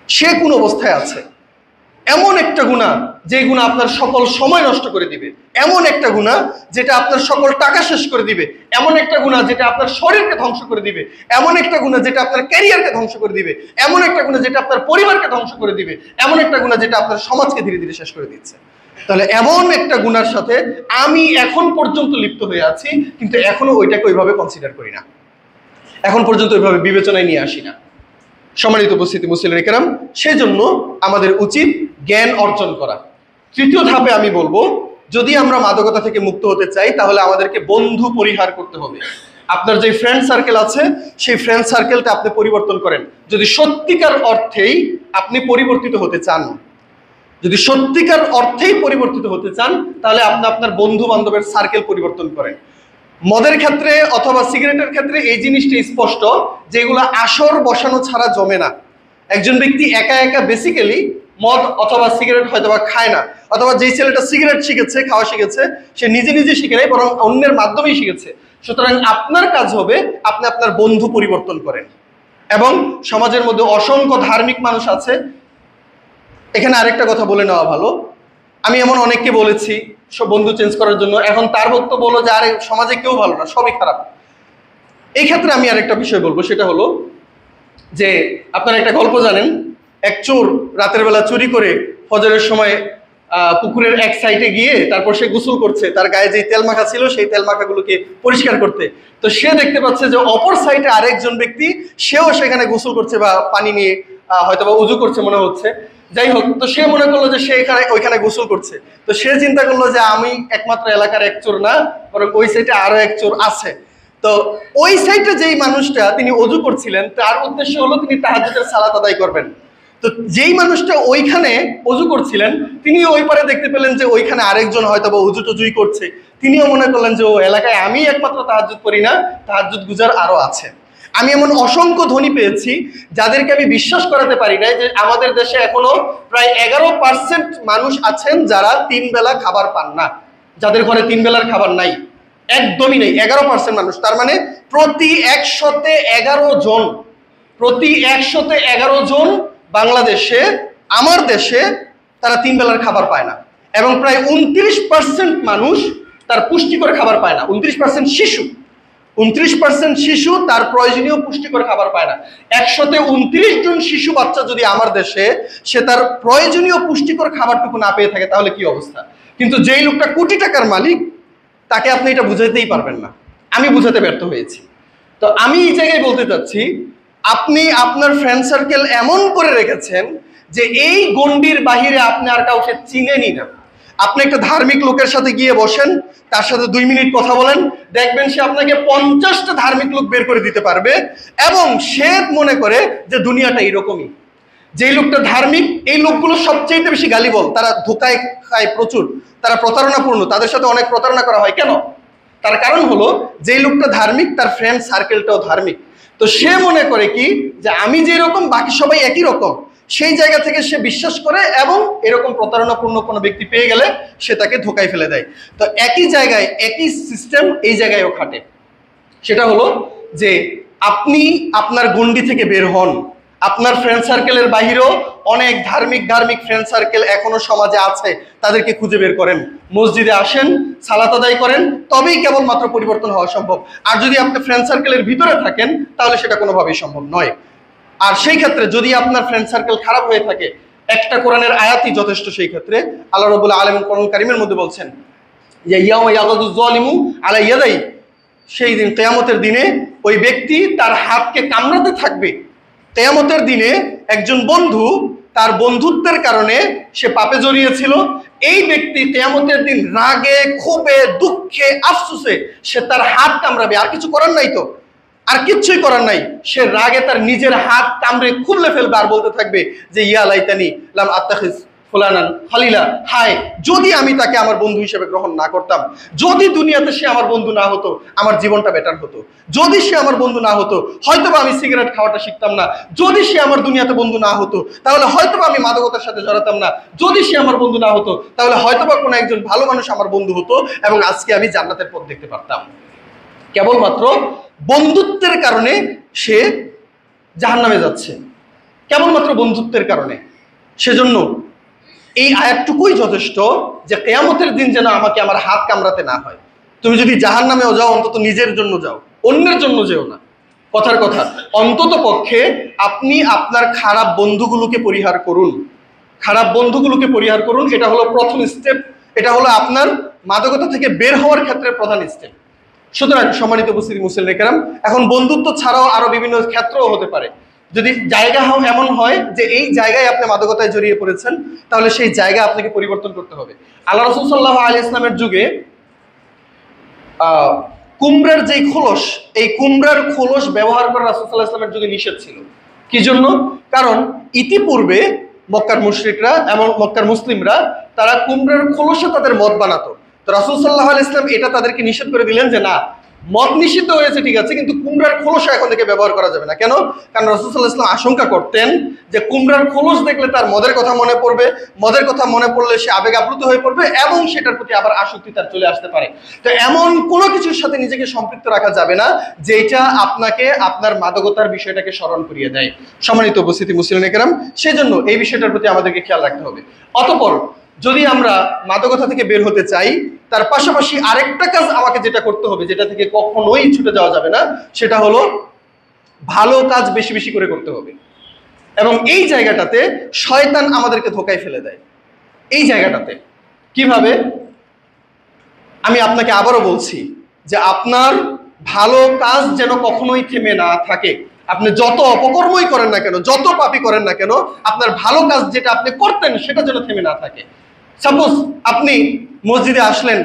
সে কোন অবস্থায় আছে। এমন একটা গুনাহ যে গুনাহ আপনার সকল সময় নষ্ট করে দিবে, এমন একটা গুনাহ যেটা আপনার সকল টাকা শেষ করে দিবে, এমন একটা গুনাহ যেটা আপনার শরীরকে ধ্বংস করে দিবে, এমন একটা গুনাহ যেটা আপনার ক্যারিয়ারকে ধ্বংস করে দিবে, এমন একটা গুনাহ যেটা আপনার পরিবারকে ধ্বংস করে দিবে, এমন একটা গুনাহ যেটা আপনার সমাজকে ধীরে ধীরে শেষ করে দিচ্ছে। তাহলে এমন একটা গুনার সাথে আমি এখন পর্যন্ত লিপ্ত হয়ে আছি, কিন্তু এখনো ওইটাকে ওইভাবে কনসিডার করি না, এখন পর্যন্ত ওইভাবে বিবেচনায় নিয়ে আসি না। সম্মানিত উপস্থিতি মুসলিম কেরাম, সেজন্য আমাদের উচিত জ্ঞান অর্জন করা। তৃতীয় ধাপে আমি বলবো, যদি আমরা মাদকতা থেকে মুক্ত হতে চাই তাহলে আমাদেরকে বন্ধু পরিহার করতে হবে। আপনার যে ফ্রেন্ড সার্কেল আছে সেই ফ্রেন্ড সার্কেলটা আপনি পরিবর্তন করেন, যদি সত্যিকার অর্থেই আপনি পরিবর্তিত হতে চান। যদি সত্যিকার অর্থেই পরিবর্তিত হতে চান তাহলে আপনি আপনার বন্ধু বান্ধবের সার্কেল পরিবর্তন করেন। মদের ক্ষেত্রে অথবা সিগারেটের ক্ষেত্রে এই জিনিসটা স্পষ্ট, যেগুলো আসর বসানো ছাড়া জমে না। একজন ব্যক্তি একা একা বেসিক্যালি মদ অথবা সিগারেট হয়তো বা খায় না, অথবা যেই ছেলেটা সিগারেট শিখেছে, খাওয়া শিখেছে, সে নিজে নিজে শিখে নেয়, বরং অন্যের মাধ্যমেই শিখেছে। সুতরাং আপনার কাজ হবে আপনি আপনার বন্ধু পরিবর্তন করেন। এবং সমাজের মধ্যে অসংখ্য ধার্মিক মানুষ আছে। এখানে আরেকটা কথা বলে নেওয়া ভালো, আমি এমন অনেককে বলেছি সব বন্ধু চেঞ্জ করার জন্য, এখন তার বক্তব্য বলো যে আরে সমাজে কেউ ভালো না, সবই খারাপ। এই ক্ষেত্রে আমি আরেকটা বিষয় বলবো, সেটা হলো যে আপনারা একটা গল্প জানেন, এক চোর রাতের বেলা চুরি করে ফজরের সময় পুকুরের এক সাইডে গিয়ে তারপর সে গোসল করছে, তার গায়ে যে তেল মাখা ছিল সেই তেল মাখাগুলোকে পরিষ্কার করতে। তো সে দেখতে পাচ্ছে যে অপর সাইডে আরেকজন ব্যক্তি, সেও সেখানে গোসল করছে বা পানি নিয়ে হয়তো বা উজু করছে মনে হচ্ছে, যাই হোক। তো সে মনে করলো যে সে ওইখানে গোসল করছে। তো সে চিন্তা করলো যে আমি একমাত্র এলাকার এক চোর না, বরং ওই সাইডে আরো এক চোর আছে। তো ওই সাইডে যেই মানুষটা তিনি অজু করছিলেন, তার উদ্দেশ্য হলো তিনি তাহাজ্জুদের সালাত আদায় করবেন। তো যেই মানুষটা ওইখানে অজু করছিলেন, তিনি ওই পারে দেখতে পেলেন যে ওইখানে আরেকজন হয়তো বা অজু টজুই করছে। তিনিও মনে করলেন যে ও এলাকায় আমি একমাত্র তাহাজ্জুদ করি না, তাহাজ্জুদ গুজার আরো আছে। আমি এমন অসংখ্য ধ্বনি পেয়েছি যাদেরকে আমি বিশ্বাস করাতে পারি না যে আমাদের দেশে এখনো প্রায় 11% মানুষ আছেন যারা 3 বেলা খাবার পান না, যাদের ঘরে 3 বেলার খাবার নাই, একদমই নেই। 11% মানুষ, তার মানে প্রতি 111 জন, প্রতি 111 জন বাংলাদেশে, আমার দেশে, তারা 3 বেলার খাবার পায় না। এবং প্রায় 29% মানুষ তার পুষ্টিকর খাবার পায় না। 29% শিশু, 29% শিশু তার প্রয়োজনীয় পুষ্টিকর খাবার পায় না। 129 জন শিশু বাচ্চা যদি আমার দেশে সে তার প্রয়োজনীয় পুষ্টিকর খাবারটুকু না পেয়ে থাকে তাহলে কি অবস্থা। কিন্তু যেই লোকটা কোটি টাকার মালিক, তাকে আপনি এটা বুঝাইতেই পারবেন না। আমি বুঝাতে ব্যর্থ হয়েছি। তো আমি এই জায়গায় বলতে চাচ্ছি, আপনি আপনার ফ্রেন্ড সার্কেল এমন করে রেখেছেন যে এই গণ্ডির বাহিরে আপনি আর কাউকে চিনেনই না। আপনি একটা ধার্মিক লোকের সাথে গিয়ে বসেন, তার সাথে 2 মিনিট কথা বলেন, দেখবেন সে আপনাকে 50টা ধার্মিক লোক বের করে দিতে পারবে, এবং সে মনে করে যে দুনিয়াটা এরকমই। যেই লোকটা ধার্মিক, এই লোকগুলো সবচেয়ে বেশি গালিবল, তারা ধোকায় খায় প্রচুর, তারা প্রতারণাপূর্ণ, তাদের সাথে অনেক প্রতারণা করা হয়। কেন? তার কারণ হলো যেই লোকটা ধার্মিক তার ফ্রেন্ড সার্কেলটাও ধার্মিক। তো সে মনে করে কি যে আমি যেরকম বাকি সবাই একই রকম, সেই জায়গা থেকে সে বিশ্বাস করে, এবং এরকম প্রতারণাপূর্ণ কোনো ব্যক্তি পেয়ে গেলে সে তাকে ধোকায় ফেলে দেয়। তো একই জায়গায় একই সিস্টেম এই জায়গায়ও খাটে। সেটা হলো যে আপনি আপনার গণ্ডি থেকে বের হন। আপনার ফ্রেন্ড সার্কেলের বাহিরেও অনেক ধার্মিক ফ্রেন্ড সার্কেল এখনো সমাজে আছে, তাদেরকে খুঁজে বের করেন, মসজিদে আসেন, সালাত আদায় করেন, তবেই কেবলমাত্র পরিবর্তন হওয়া সম্ভব। আর যদি আপনি ফ্রেন্ড সার্কেলের ভিতরে থাকেন তাহলে সেটা কোনোভাবেই সম্ভব নয়। আর সেই ক্ষেত্রে যদি আপনার ফ্রেন্ড সার্কেল খারাপ হয়ে থাকে, একটা কোরআনের আয়াতই যথেষ্ট। সেই ক্ষেত্রে আল্লাহ রাব্বুল আলামিন কোরআন কারীমের মধ্যে বলছেন যে ইয়াউমা ইয়াগাদুয যালিমু আলা ইয়াদাই, সেই দিন কিয়ামতের দিনে ওই ব্যক্তি তার হাতকে কামড়াতে থাকবে। কিয়ামতের দিনে একজন বন্ধু তার বন্ধুত্বের কারণে সে পাপে জড়িয়েছিল, এই ব্যক্তি কিয়ামতের দিন রাগে, ক্ষোভে, দুঃখে, আফসোসে সে তার হাত কামড়াবে। আর কিছু করার নাই তো, আর কিচ্ছুই করার নাই। সে রাগে তার নিজের হাত কামড়ে খুবলে ফেলবে আর বলতে থাকবে যে ইয়া লাইতানি লাম আত্তাখিজ ফুলানান খালিলা, হায় যদি আমি তাকে আমার বন্ধু হিসেবে গ্রহণ না করতাম, যদি দুনিয়াতে সে আমার বন্ধু না হতো আমার জীবনটা বেটার হতো, যদি সে আমার বন্ধু না হতো হয়তোবা আমি সিগারেট খাওয়াটা শিখতাম না, যদি সে আমার দুনিয়াতে বন্ধু না হতো তাহলে হয়তোবা আমি মাদকতার সাথে জড়াতাম না, যদি সে আমার বন্ধু না হতো তাহলে হয়তোবা কোনো একজন ভালো মানুষ আমার বন্ধু হতো এবং আজকে আমি জান্নাতের পথ দেখতে পারতাম। কেবলমাত্র বন্ধুত্বের কারণে সে জাহান্নামে যাচ্ছে, কেবলমাত্র বন্ধুত্বের কারণে। সেজন্য এই আয়াতটুকুই যথেষ্ট যে কিয়ামতের দিন যেন আমাকে আমার হাত কামড়াতে না হয়। তুমি যদি জাহান্নামেও যাও অন্তত নিজের জন্য যাও, অন্যের জন্য যেও না। কথার কথা, অন্তত পক্ষে আপনি আপনার খারাপ বন্ধুগুলোকে পরিহার করুন, খারাপ বন্ধুগুলোকে পরিহার করুন। এটা হলো প্রথম স্টেপ, এটা হলো আপনার মাদকতা থেকে বের হওয়ার ক্ষেত্রে প্রধান স্টেপ। সুতরাং সম্মানিত উপস্থিতি মুসলিম কেরাম, এখন বন্ধুত্ব ছাড়াও আরো বিভিন্ন ক্ষেত্রও হতে পারে। যদি জায়গা এমন হয় যে এই জায়গায় আপনি মাদকতায় জড়িয়ে পড়েছেন, তাহলে সেই জায়গা আপনাকে পরিবর্তন করতে হবে। আল্লাহ রাসূল সাল্লাল্লাহু আলাইহি ইসলামের যুগে কুমড়ার যেই খোলস, এই কুমড়ার খোলস ব্যবহার করা রাসূল সাল্লাল্লাহু আলাইহি ইসলামের যুগে নিষেধ ছিল। কি জন্য? কারণ ইতিপূর্বে মক্কার মুশরিকরা এবং মক্কার মুসলিমরা তারা কুমড়ার খোলসে তাদের মদ বানাতো। তো রাসূল সাল্লাল্লাহু আলাইহি ইসলাম এটা তাদেরকে নিষেধ করে দিলেন যে না, মদ নিষিদ্ধ হয়েছে ঠিক আছে, কিন্তু কুমড়ার খোলস এখন থেকে ব্যবহার করা যাবে না। কেন? কারণ রাসূল সাল্লাল্লাহু আলাইহি ইসলাম আশঙ্কা করতেন যে কুমড়ার খোলস দেখলে তার মদের কথা মনে পড়বে, মদের কথা মনে পড়লে সে আবেগ আপ্লুত হয়ে পড়বে এবং সেটার প্রতি আবার আসক্তি তার চলে আসতে পারে। তো এমন কোনো কিছুর সাথে নিজেকে সম্পৃক্ত রাখা যাবে না যেটা আপনাকে আপনার মাদকতার বিষয়টাকে স্মরণ করিয়ে দেয়। সম্মানিত উপস্থিতি মুসলিম কেরাম, সেজন্য এই বিষয়টার প্রতি আমাদেরকে খেয়াল রাখতে হবে। অতঃপর যদি আমরা মাদকতা থেকে বের হতে চাই, তার পাশাপাশি আরেকটা কাজ আমাকে যেটা করতে হবে, যেটা থেকে কখনোই ছুটে যাওয়া যাবে না, সেটা হলো ভালো কাজ বেশি বেশি করে করতে হবে। এবং এই জায়গাটাতে শয়তান আমাদেরকে ধোঁকায় ফেলে দেয়। এই জায়গাটাতে কিভাবে? আমি আপনাকে আবারও বলছি যে আপনার ভালো কাজ যেন কখনোই থেমে না থাকে। আপনি যত অপকর্মই করেন না কেন, যত পাপই করেন না কেন, আপনার ভালো কাজ যেটা আপনি করতেন সেটা যেন থেমে না থাকে। সাপোজ আপনি মসজিদে আসলেন,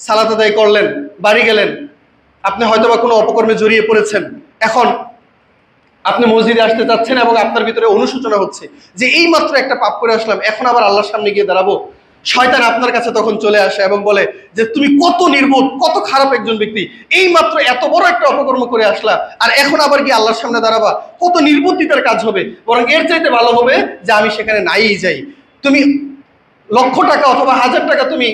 সালাত আদায় করলেন, বাড়ি গেলেন, আপনি হয়তোবা কোনো অপকর্মে জড়িয়ে পড়েছেন। এখন আপনি মসজিদে আসতে চাচ্ছেন এবং আপনার ভিতরে অনুশোচনা হচ্ছে যে এই মাত্র একটা পাপ করে আসলাম, এখন আবার আল্লাহর সামনে গিয়ে দাঁড়াবো। শয়তান আপনার কাছে তখন চলে আসে এবং বলে যে তুমি কত নির্বোধ, কত খারাপ একজন ব্যক্তি, এই মাত্র এত বড় একটা অপকর্ম করে আসলা, আর এখন আবার গিয়ে আল্লাহর সামনে দাঁড়াবা, কত নির্বুদ্ধিতার কাজ হবে। বরং এর চাইতে ভালো হবে যে আমি সেখানে নাই যাই। তুমি লক্ষ টাকা অথবা 1000 টাকা তুমি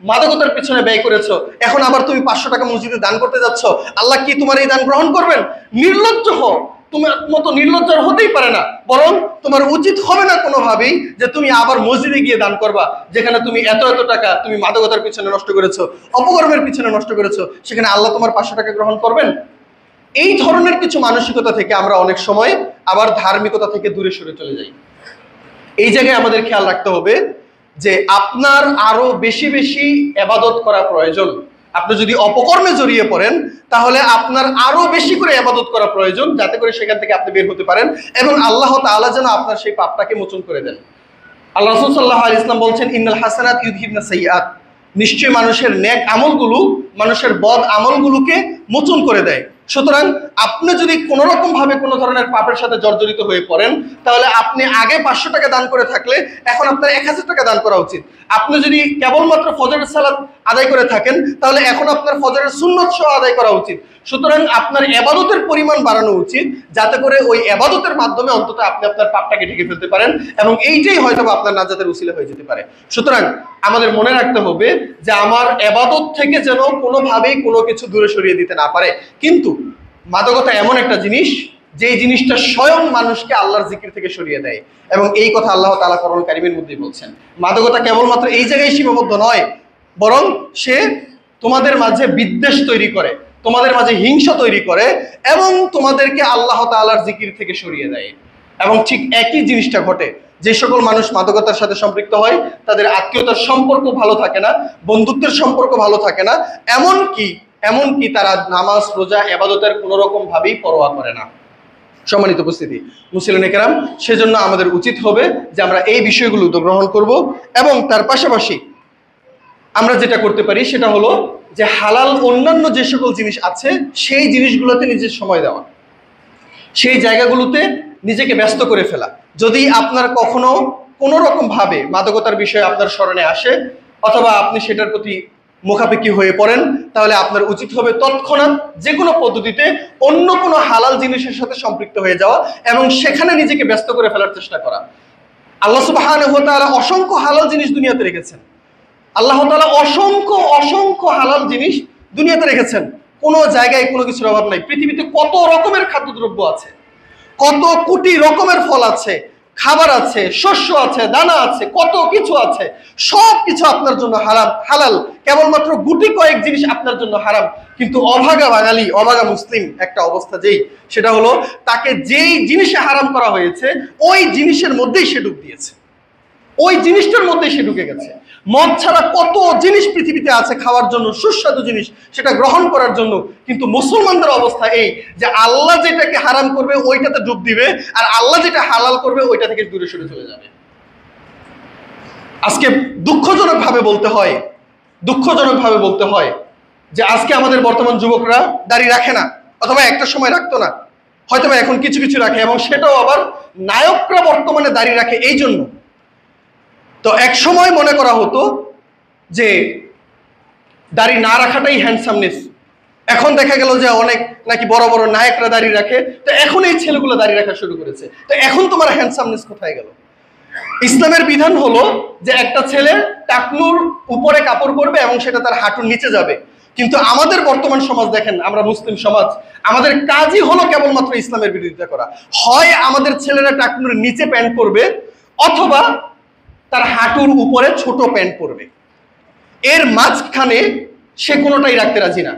মাদকতার পিছনে ব্যয় করেছো, এখন আবার তুমি 500 টাকা মসজিদে দান করতে যাচ্ছ, আল্লাহ কি তোমার এই দান গ্রহণ করবেন? নির্লজ্জ হও। তোমার মতো নির্লজ্জ হতেই পারে না। বরং তোমার উচিত হবে না কোনোভাবেই যে তুমি আবার মসজিদে গিয়ে দান করবা, যেখানে তুমি এত এত টাকা তুমি মাদকতার পিছনে নষ্ট করেছো, অপকর্মের পিছনে নষ্ট করেছো, সেখানে আল্লাহ তোমার 500 টাকা গ্রহণ করবেন? এই ধরনের কিছু মানসিকতা থেকে আমরা অনেক সময় আবার ধার্মিকতা থেকে দূরে সরে চলে যাই। এই জায়গায় আমাদের খেয়াল রাখতে হবে যে আপনার আরো বেশি বেশি ইবাদত করা প্রয়োজন। আপনি যদি অপকর্মে জড়িয়ে পড়েন, তাহলে আপনার আরো বেশি করে ইবাদত করা প্রয়োজন, যাতে করে সেখান থেকে আপনি বের হতে পারেন এবং আল্লাহ তাআলা যেন আপনার সেই পাপটাকে মোচন করে দেন। আল্লাহ রাসূল সাল্লাল্লাহু আলাইহি ওয়াসাল্লাম বলছেন, ইন্নাল হাসানাত ইউযহিবনা সাইয়্যাত, নিশ্চয়ই মানুষের নেক আমলগুলো মানুষের বদ আমলগুলোকে মোচন করে দেয়। সুতরাং আপনি যদি কোনো রকম ভাবে কোনো ধরনের পাপের সাথে জর্জরিত হয়ে পড়েন, তাহলে আপনি আগে 500 টাকা দান করে থাকলে এখন আপনার 1000 টাকা দান করা উচিত। আপনি যদি কেবলমাত্র ফজরের সালাত আদায় করে থাকেন, তাহলে এখন আপনার ফজরের সুন্নত সহ আদায় করা উচিত। সুতরাং আপনার ইবাদতের পরিমাণ বাড়ানো উচিত, যাতে করে ওই ইবাদতের মাধ্যমে অন্তত আপনি আপনার পাপটাকে ঢেকে ফেলতে পারেন এবং এইটাই হয়তো আপনার নাজাতের উসিলা হয়ে যেতে পারে। সুতরাং আমাদের মনে রাখতে হবে যে আমার ইবাদত থেকে যেন কোনোভাবেই কোনো কিছু দূরে সরিয়ে দিতে না পারে। কিন্তু মাদকতা এমন একটা জিনিস, যে জিনিসটা স্বয়ং মানুষকে আল্লাহর জিকির থেকে সরিয়ে দেয়, এবং এই কথা আল্লাহ তাআলা কোরআন কারীমের মধ্যে বলছেন। মাদকতা কেবলমাত্র এই জায়গায় সীমাবদ্ধ নয়, বরং সে তোমাদের মাঝে বিদ্বেষ তৈরি করে, তোমাদের মাঝে হিংসা তৈরি করে এবং তোমাদেরকে আল্লাহ তাআলার জিকির থেকে সরিয়ে দেয়। এবং ঠিক একই জিনিসটা ঘটে, যে সকল মানুষ মাদকতার সাথে সম্পৃক্ত হয় তাদের আত্মীয়তার সম্পর্ক ভালো থাকে না, বন্ধুত্বের সম্পর্ক ভালো থাকে না, এমনকি তারা নামাজ রোজা ইবাদতের কোনো রকম ভাবেই পরোয়া করে না। সম্মানিত উপস্থিতি মুসলিম কেরাম, সেজন্য আমাদের উচিত হবে যে আমরা এই বিষয়গুলো গ্রহণ করব এবং তার পাশাপাশি আমরা যেটা করতে পারি সেটা হলো যে হালাল অন্যান্য যে সকল জিনিস আছে সেই জিনিসগুলোতে নিজের সময় দেওয়া, সেই জায়গাগুলোতে নিজেকে ব্যস্ত করে ফেলা। যদি আপনার কখনো কোনো রকম ভাবে মাদকতার বিষয়ে আপনার স্মরণে আসে অথবা আপনি সেটার প্রতি মুখাপেক্ষি হয়ে পড়েন, তাহলে আপনার উচিত হবে তৎক্ষণাৎ যে কোনো পদ্ধতিতে অন্য কোনো হালাল জিনিসের সাথে সম্পৃক্ত হয়ে যাওয়া এবং সেখানে নিজেকে ব্যস্ত করে ফেলার চেষ্টা করা। আল্লাহ সুবহানাহু ওয়া তাআলা অসংখ্য হালাল জিনিস দুনিয়াতে রেখেছেন। আল্লাহ তাআলা অসংখ্য হালাল জিনিস দুনিয়াতে রেখেছেন। কোনো জায়গায় কোনো কিছুর অভাব নাই। পৃথিবীতে কত রকমের খাদ্যদ্রব্য আছে, কত কোটি রকমের ফল আছে, খাবার আছে, শস্য আছে, দানা আছে, কত কিছু আছে। সব কিছু আপনার জন্য হালাল, কেবলমাত্র গুটি কয়েক জিনিস আপনার জন্য হারাম। কিন্তু অভাগা বাঙালি, অভাগা মুসলিম একটা অবস্থা সেটা হলো তাকে যেই জিনিসে হারাম করা হয়েছে ওই জিনিসের মধ্যেই সে ডুব দিয়েছে, ওই জিনিসটার মধ্যেই সে ঢুকে গেছে। মদ ছাড়া কত জিনিস পৃথিবীতে আছে খাওয়ার জন্য, সুস্বাদু জিনিস, সেটা গ্রহণ করার জন্য। কিন্তু মুসলমানদের অবস্থা এই যে আল্লাহ যেটাকে হারাম করবে ওইটাতে ডুব দিবে, আর আল্লাহ যেটা হালাল করবে ওইটা থেকে দূরে সরে চলে যাবে। আজকে দুঃখজনকভাবে বলতে হয় যে আজকে আমাদের বর্তমান যুবকরা দাড়ি রাখে না, অথবা একটা সময় রাখতো না, হয়তো এখন কিছু কিছু রাখে, এবং সেটাও আবার নায়করা বর্তমানে দাড়ি রাখে এই জন্য। তো এক সময় মনে করা হতো যে দাড়ি না রাখাটাই হ্যান্ডসামনেস, এখন দেখা গেল যে অনেক নাকি বড় বড় নায়করা দাড়ি রাখে, তো এখন এই ছেলেগুলো দাড়ি রাখা শুরু করেছে। তো এখন তোমার হ্যান্ডসামনেস কোথায় গেল? ইসলামের বিধান হলো যে একটা ছেলে টাকনুর উপরে কাপড় পরবে এবং সেটা তার হাঁটুর নিচে যাবে। কিন্তু আমাদের বর্তমান সমাজ দেখেন, আমরা মুসলিম সমাজ, আমাদের কাজই হলো কেবলমাত্র ইসলামের বিরোধিতা করা। হয় আমাদের ছেলেরা টাকনুর নিচে প্যান্ট পরবে, অথবা তার হাঁটুর উপরে ছোট প্যান্ট পরবে, এর মাঝখানে সে কোনোটাই রাখতে রাজি না।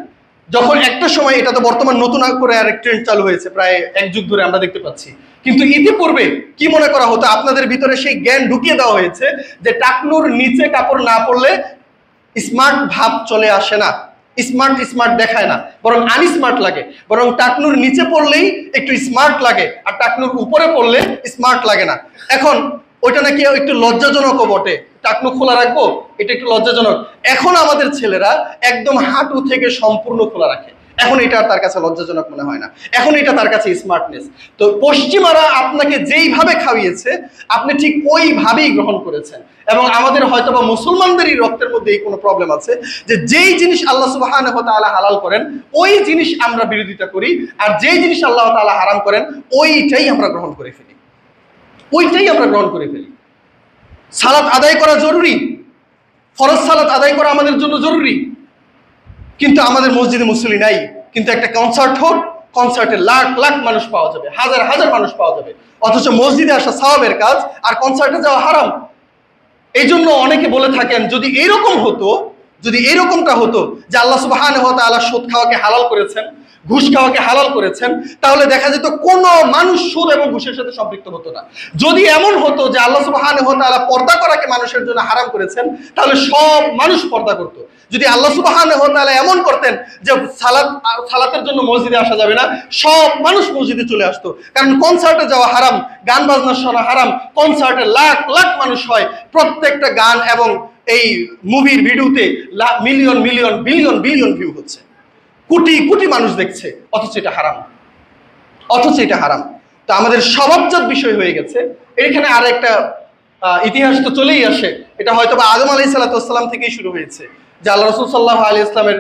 যখন একটা সময়, এটা তো বর্তমান নতুন করে আরেক ট্রেন্ড চালু হয়েছে, প্রায় এক যুগ ধরে আমরা দেখতে পাচ্ছি, কিন্তু ইতিপূর্বে কি মনে করা হতো, আপনাদের ভিতরে সেই জ্ঞান ঢুকিয়ে দেওয়া হয়েছে যে টাকনুর নিচে কাপড় না পরলে স্মার্ট ভাব চলে আসে না, স্মার্ট দেখায় না, বরং আনস্মার্ট লাগে। বরং টাকনুর নিচে পড়লেই একটু স্মার্ট লাগে, আর টাকনুর উপরে পড়লে স্মার্ট লাগে না। এখন ওইটা নাকি একটু লজ্জাজনকও বটে, টাকনু খোলা রাখবো, এটা একটু লজ্জাজনক। এখন আমাদের ছেলেরা একদম হাঁটু থেকে সম্পূর্ণ খোলা রাখে, এখন এটা তার কাছে লজ্জাজনক মনে হয় না, এখন এটা তার কাছে স্মার্টনেস। তো পশ্চিমারা আপনাকে যেইভাবে খাওয়িয়েছে আপনি ঠিক ওইভাবেই গ্রহণ করেছেন। এবং আমাদের হয়তোবা মুসলমানদেরই রক্তের মধ্যে এই কোনো প্রবলেম আছে যে যেই জিনিস আল্লাহ সুবহানাহু ওয়া তাআলা হালাল করেন ওই জিনিস আমরা বিরোধিতা করি, আর যেই জিনিস আল্লাহ তাআলা হারাম করেন ওইটাই আমরা গ্রহণ করে ফেলি, সালাত আদায় করা জরুরি, ফরজ সালাত আদায় করা আমাদের জন্য জরুরি, কিন্তু আমাদের মসজিদে মুসল্লি নাই। কিন্তু একটা কনসার্ট হোক, কনসার্টে লাখ লাখ মানুষ পাওয়া যাবে, হাজার হাজার মানুষ পাওয়া যাবে, অথচ মসজিদে আসা সওয়াবের কাজ আর কনসার্টে যাওয়া হারাম। এই জন্য অনেকে বলে থাকেন যদি এরকমটা হতো যে আল্লাহ সুবহানাহু ওয়া তাআলা সুদ খাওয়াকে হালাল করেছেন, ঘুষ খাওয়াকে হালাল করেছেন, তাহলে দেখা যেত কোনো মানুষ সুদ এবং ঘুষের সাথে সম্পৃক্ত হতো না। যদি এমন হতো যে আল্লাহ সুবহানাহু ওয়া তাআলা পর্দা করাকে মানুষের জন্য হারাম করেছেন, তাহলে সব মানুষ পর্দা করতো। যদি আল্লাহ সুবহানাহু ওয়া তাআলা এমন করতেন যে সালাতের জন্য মসজিদে আসা যাবে না, সব মানুষ মসজিদে চলে আসতো। কারণ কনসার্টে যাওয়া হারাম, গান বাজনা শোনা হারাম, কনসার্টে লাখ লাখ মানুষ হয়, প্রত্যেকটা গান এবং এই মুভির ভিডিওতে million million billion billion view হচ্ছে, কোটি কোটি মানুষ দেখছে, অথচ এটা হারাম। তো আমাদের স্বভাবজাত বিষয় হয়ে গেছে। এখানে আর একটা ইতিহাস তো চলেই আসে, এটা হয়তো বা আদম আলাইহিস সালাম থেকেই শুরু হয়েছে, যে আল্লাহ রাসূল সাল্লাল্লাহু আলাইহি ইসলামের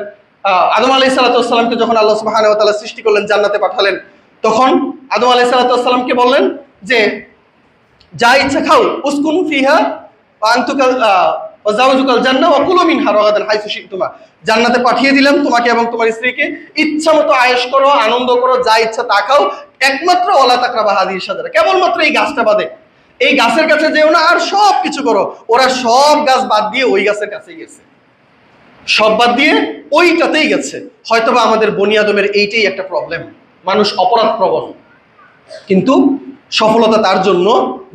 আদম আলাইহিস সালামকে যখন আল্লাহ সুবহানাহু ওয়া তাআলা সৃষ্টি করলেন, জান্নাতে পাঠালেন, তখন আদম আলাইহিস সালামকে বললেন যে যা ইচ্ছা খাও, উসকুন ফিহা ওয়া আনতুকাল ওয়া যাওজুকাল জান্নাহ ওয়া কুলু মিনহা রাগাদান হাইসু শি'তুমা, জান্নাতে পাঠিয়ে দিলাম তোমাকে এবং তোমার স্ত্রীকে, ইচ্ছা মতো আয়েশ করো, আনন্দ করো, যা ইচ্ছা তা খাও, একমাত্র ওয়ালা তাকরাবা হাযিহি শাজারা, কেবলমাত্র এই গাছটা বাদে, এই গাছের কাছে যেও না, আর সব কিছু করো। ওরা সব গাছ বাদ দিয়ে ওই গাছের কাছেই গেছে, সব বাদ দিয়ে ওইটাতেই গেছে। হয়তোবা আমাদের বনি আদমের এইটাই একটা প্রবলেম, মানুষ অপরাধ প্রবণ, কিন্তু সফলতা তার জন্য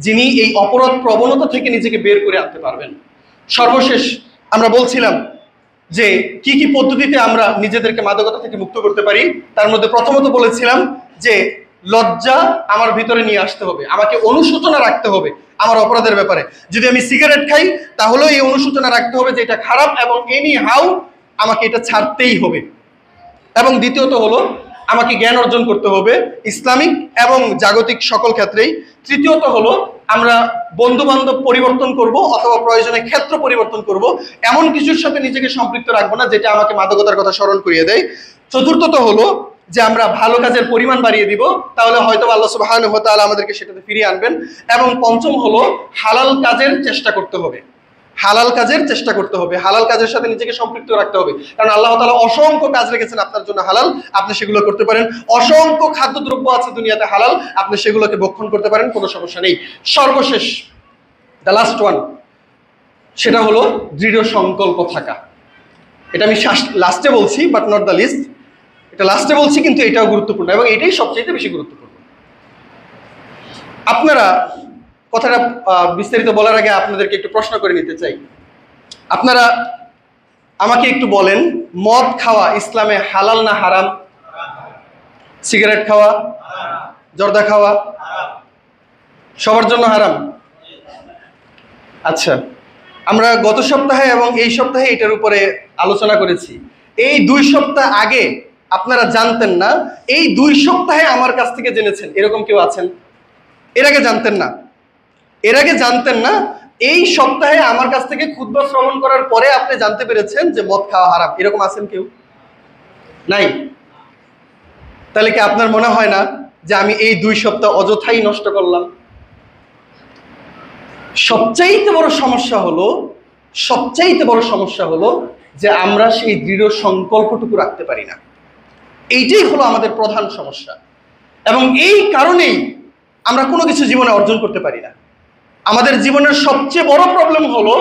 যিনি এই অপরাধ প্রবণতা থেকে নিজেকে বের করে আনতে পারবেন। সর্বশেষ আমরা বলছিলাম যে কি কি পদ্ধতিতে আমরা নিজেদেরকে মাদকতা থেকে মুক্ত করতে পারি। তার মধ্যে প্রথমত বলেছিলাম যে লজ্জা আমার ভিতরে নিয়ে আসতে হবে, আমাকে অনুশোচনা রাখতে হবে আমার অপরাধের ব্যাপারে। যদি আমি সিগারেট খাই তাহলেও এই অনুশোচনা রাখতে হবে যে এটা খারাপ এবং এনি হাউ আমাকে এটা ছাড়তেই হবে। এবং দ্বিতীয়ত হলো আমাকে জ্ঞান অর্জন করতে হবে ইসলামিক এবং জাগতিক সকল ক্ষেত্রেই। তৃতীয়ত হলো আমরা বন্ধু বান্ধব পরিবর্তন করব, অথবা প্রয়োজনে ক্ষেত্র পরিবর্তন করব, এমন কিছুর সাথে নিজেকে সম্পৃক্ত রাখবো না যেটা আমাকে মাদকতার কথা স্মরণ করিয়ে দেয়। চতুর্থত হলো যে আমরা ভালো কাজের পরিমাণ বাড়িয়ে দিব, তাহলে হয়তো আল্লাহ সুবহানাহু ওয়া তাআলা আমাদেরকে সেটাতে ফিরিয়ে আনবেন। এবং পঞ্চম হলো হালাল কাজের চেষ্টা করতে হবে, হালাল কাজের সাথে নিজেকে সম্পৃক্ত রাখতে হবে। কারণ আল্লাহ তাআলা অসংখ্য কাজ রেখেছেন আপনার জন্য হালাল, আপনি সেগুলো করতে পারেন। অসংখ্য খাদ্যদ্রব্য আছে দুনিয়াতে হালাল, আপনি সেগুলোকে ভক্ষণ করতে পারেন, কোনো সমস্যা নেই। সর্বশেষ দ্য লাস্ট ওয়ান, সেটা হলো দৃঢ় সংকল্প থাকা। এটা আমি লাস্টে বলছি, বাট নট দ্য লিস্ট। এটা লাস্টে বলছি কিন্তু এটাও গুরুত্বপূর্ণ, এবং এটাই সবচেয়ে বেশি গুরুত্বপূর্ণ। আপনারা কথাটা বিস্তারিত বলার আগে আপনাদেরকে একটু প্রশ্ন করে নিতে চাই। আপনারা আমাকে একটু বলেন, মদ খাওয়া ইসলামে হালাল না হারাম? সিগারেট খাওয়া, জর্দা খাওয়া সবার জন্য হারাম? আচ্ছা, আমরা গত সপ্তাহে এবং এই সপ্তাহে এটার উপরে আলোচনা করেছি। এই 2 সপ্তাহ আগে আপনারা জানতেন না, এই 2 সপ্তাহে আমার কাছ থেকে জেনেছেন, এরকম কেউ আছেন? এর আগে জানতেন না, এর আগে জানতেন না, এই সপ্তাহে আমার কাছ থেকে খুতবা শ্রবণ করার পরে আপনি জানতে পেরেছেন যে মদ খাওয়া হারাম, এরকম আছেন কেউ? নাই? তাহলে কি আপনার মনে হয় না যে আমি এই 2 সপ্তাহ অযথাই নষ্ট করলাম? সবচাইতে বড় সমস্যা হলো যে আমরা সেই দৃঢ় সংকল্পটুকু রাখতে পারি না। এইটাই হলো আমাদের প্রধান সমস্যা, এবং এই কারণেই আমরা কোনো কিছু জীবনে অর্জন করতে পারি না। আমাদের জীবনের সবচেয়ে বড় প্রবলেম হলো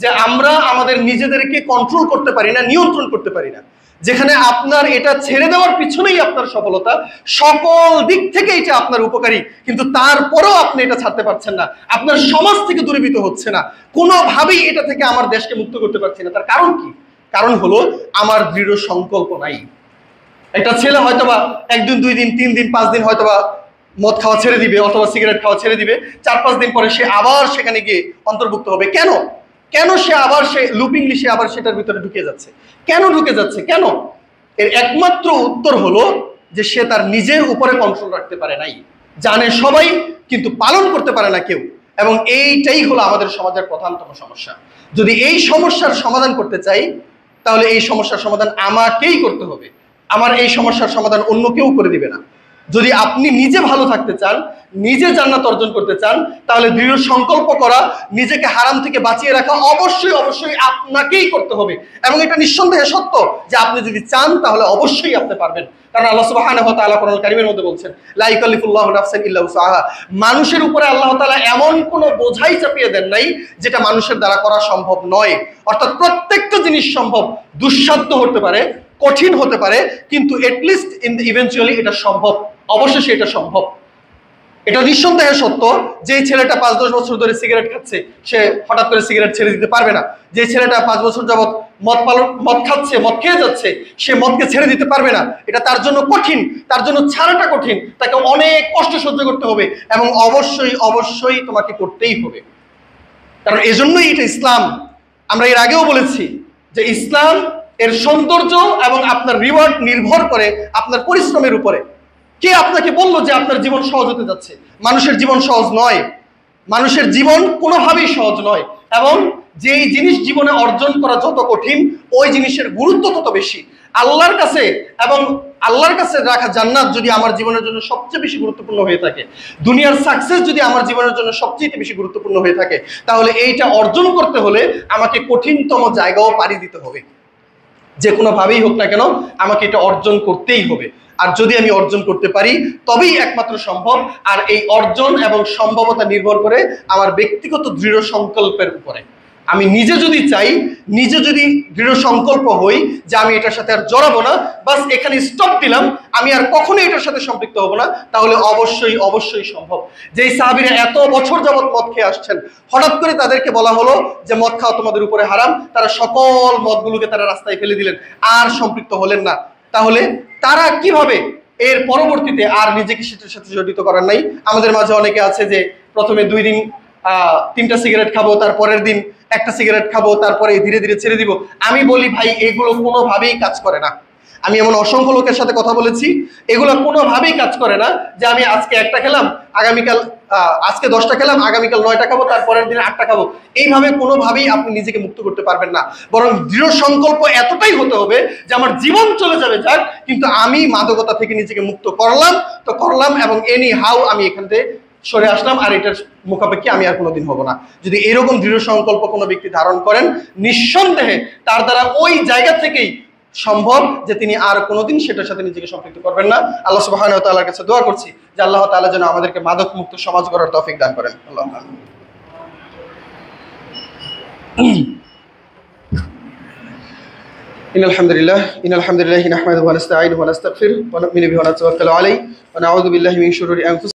যে আমরা আমাদের নিজেদেরকে কন্ট্রোল করতে পারি না, নিয়ন্ত্রণ করতে পারি না। যেখানে আপনার এটা ছেড়ে দেওয়ার পিছনেই আপনার সফলতা, সকল দিক থেকে এটা আপনার উপকারী, কিন্তু তারপরেও আপনি এটা ছাড়তে পারছেন না। আপনার সমাজ থেকে দূরীভূত হচ্ছে না, কোনোভাবেই এটা থেকে আমার দেশকে মুক্ত করতে পারছি না। তার কারণ কি? কারণ হলো আমার দৃঢ় সংকল্প নাই। একটা ছেলে হয়তোবা 1 দিন 2 দিন 3 দিন 5 দিন হয়তোবা মদ খাওয়া ছেড়ে দিবে অথবা সিগারেট খাওয়া ছেড়ে দিবে, 4-5 দিন পরে সে আবার সেখানে গিয়ে অন্তর্ভুক্ত হবে। কেন সে আবার লুপিংলি সে আবার সেটার ভিতরে ঢুকে যাচ্ছে? কেন ঢুকে যাচ্ছে? কেন? এর একমাত্র উত্তর হলো যে সে তার নিজের উপরে কন্ট্রোল রাখতে পারে নাই। জানে সবাই, কিন্তু পালন করতে পারে না কেউ। এবং এইটাই হলো আমাদের সমাজের প্রধানতম সমস্যা। যদি এই সমস্যার সমাধান করতে চাই, তাহলে এই সমস্যার সমাধান আমাকেই করতে হবে। আমার এই সমস্যার সমাধান অন্য কেউ করে দিবে না। যদি আপনি নিজে ভালো থাকতে চান, নিজে জান্নাত অর্জন করতে চান, তাহলে দৃঢ় সংকল্প করা, নিজেকে হারাম থেকে বাঁচিয়ে রাখা অবশ্যই আপনাকেই করতে হবে। এবং এটা নিঃসন্দেহে সত্য যে আপনি যদি চান তাহলে অবশ্যই আপনি পারবেন। কারণ আল্লাহ সুবহানাহু ওয়া তাআলা কোরআনুল কারীমের মধ্যে বলছেন, লা ইউকাল্লিফুল্লাহু নাফসান ইল্লা উসআহা। মানুষের উপরে আল্লাহ তাআলা এমন কোনো বোঝাই চাপিয়ে দেন নাই যেটা মানুষের দ্বারা করা সম্ভব নয়। অর্থাৎ প্রত্যেকটা জিনিস সম্ভব। দুঃসাধ্য হতে পারে, কঠিন হতে পারে, কিন্তু এটলিস্ট ইভেনচুয়ালি এটা সম্ভব। অবশ্যই এটা সম্ভব। এটা নিঃসন্দেহে সত্য যে ছেলেটা 5-10 বছর ধরে সিগারেট খাচ্ছে, সে হঠাৎ করে সিগারেট ছেড়ে দিতে পারবে না। যে ছেলেটা 5 বছর যাবৎ মদ খাচ্ছে, মদ খেয়ে যাচ্ছে, সে মদকে ছেড়ে দিতে পারবে না। এটা তার জন্য কঠিন, তার জন্য ছাড়াটা কঠিন, তাকে অনেক কষ্ট সহ্য করতে হবে, এবং অবশ্যই তোমাকে করতেই হবে। কারণ এজন্যই এটা ইসলাম। আমরা এর আগেও বলেছি যে ইসলাম এর সৌন্দর্য এবং আপনার রিওয়ার্ড নির্ভর করে আপনার পরিশ্রমের উপরে। কে আপনাকে বললো যে আপনার জীবন সহজ হতে যাচ্ছে? মানুষের জীবন সহজ নয়, মানুষের জীবন কোনোভাবেই সহজ নয়। এবং যেই জিনিস জীবনে অর্জন করা যত কঠিন, ওই জিনিসের গুরুত্ব তত বেশি। আল্লাহর কাছে এবং আল্লাহর কাছে রাখা জান্নাত যদি আমার জীবনের জন্য সবচেয়ে বেশি গুরুত্বপূর্ণ হয়ে থাকে, দুনিয়ার সাকসেস যদি আমার জীবনের জন্য সবচেয়ে বেশি গুরুত্বপূর্ণ হয়ে থাকে, তাহলে এইটা অর্জন করতে হলে আমাকে কঠিনতম জায়গাও পাড়ি দিতে হবে। যে কোনোভাবেই হোক না কেন আমাকে এটা অর্জন করতেই হবে। আর যদি আমি অর্জন করতে পারি তবেই একমাত্র সম্ভব। আর এই অর্জন এবং সম্ভবতা নির্ভর করে আমার ব্যক্তিগত দৃঢ় সংকল্পের উপরে। আমি নিজে যদি চাই, নিজে যদি দৃঢ় সংকল্প হই যে আমি এটার সাথে আর জড়াবো না, বাস এখানে স্টপ দিলাম, আমি আর কখনোই এটার সাথে সম্পৃক্ত হব না, তাহলে অবশ্যই সম্ভব। যেই সাহাবীরা এত বছর যাবৎ মদ খেয়ে আসছেন, হঠাৎ করে তাদেরকে বলা হলো যে মদ খাওয়া তোমাদের উপরে হারাম, তারা সকল মদগুলোকে তারা রাস্তায় ফেলে দিলেন, আর সম্পৃক্ত হলেন না। তাহলে তারা কিভাবে এর পরবর্তীতে আর নিজেকে সেটার সাথে জড়িত করার নাই? আমাদের মাঝে অনেকে আছে যে প্রথমে 2 দিন 3টা সিগারেট খাবো, তারপরের দিন 1টা সিগারেট খাবো, তারপরে ধীরে ধীরে ছেড়ে দিব। আমি বলি ভাই, এগুলো কোনোভাবেই কাজ করে না। আমি এমন অসংখ্য লোকের সাথে কথা বলেছি, এগুলো কোনোভাবেই কাজ করে না যে আমি আজকে 1টা খেলাম, আগামীকাল আজকে 10টা খেলাম, আগামীকাল 9টা খাবো, তারপরের দিন 8টা খাবো। এইভাবে কোনোভাবেই আপনি নিজেকে মুক্ত করতে পারবেন না। বরং দৃঢ় সংকল্প এতটাই হতে হবে যে আমার জীবন চলে যাবে যাক, কিন্তু আমি মাদকতা থেকে নিজেকে মুক্ত করলাম এবং এনি হাউ আমি এখান থেকে সরে আসলাম, আর এটার মুখাপেক্ষী আমি আর কোনোদিন হব না। যদি এরকম দৃঢ় সংকল্প কোনো ব্যক্তি ধারণ করেন, নিঃসন্দেহে তার দ্বারা ওই জায়গা থেকেই সম্ভব যে তিনি আর কোনোদিন সেটার সাথে নিজেকে সম্পৃক্ত করবেন না। আল্লাহ সুবহানাহু ওয়া তাআলার কাছে দোয়া করছি যে আল্লাহ তাআলা যেন আমাদেরকে মাদক মুক্ত সমাজ গড়ার তৌফিক দান করেন। আল্লাহুম্মা আমিন। إن الحمد لله نحمده ونستعينه ونستغفره ونؤمن به ونتوكل عليه ونعوذ بالله من شرور أنفسنا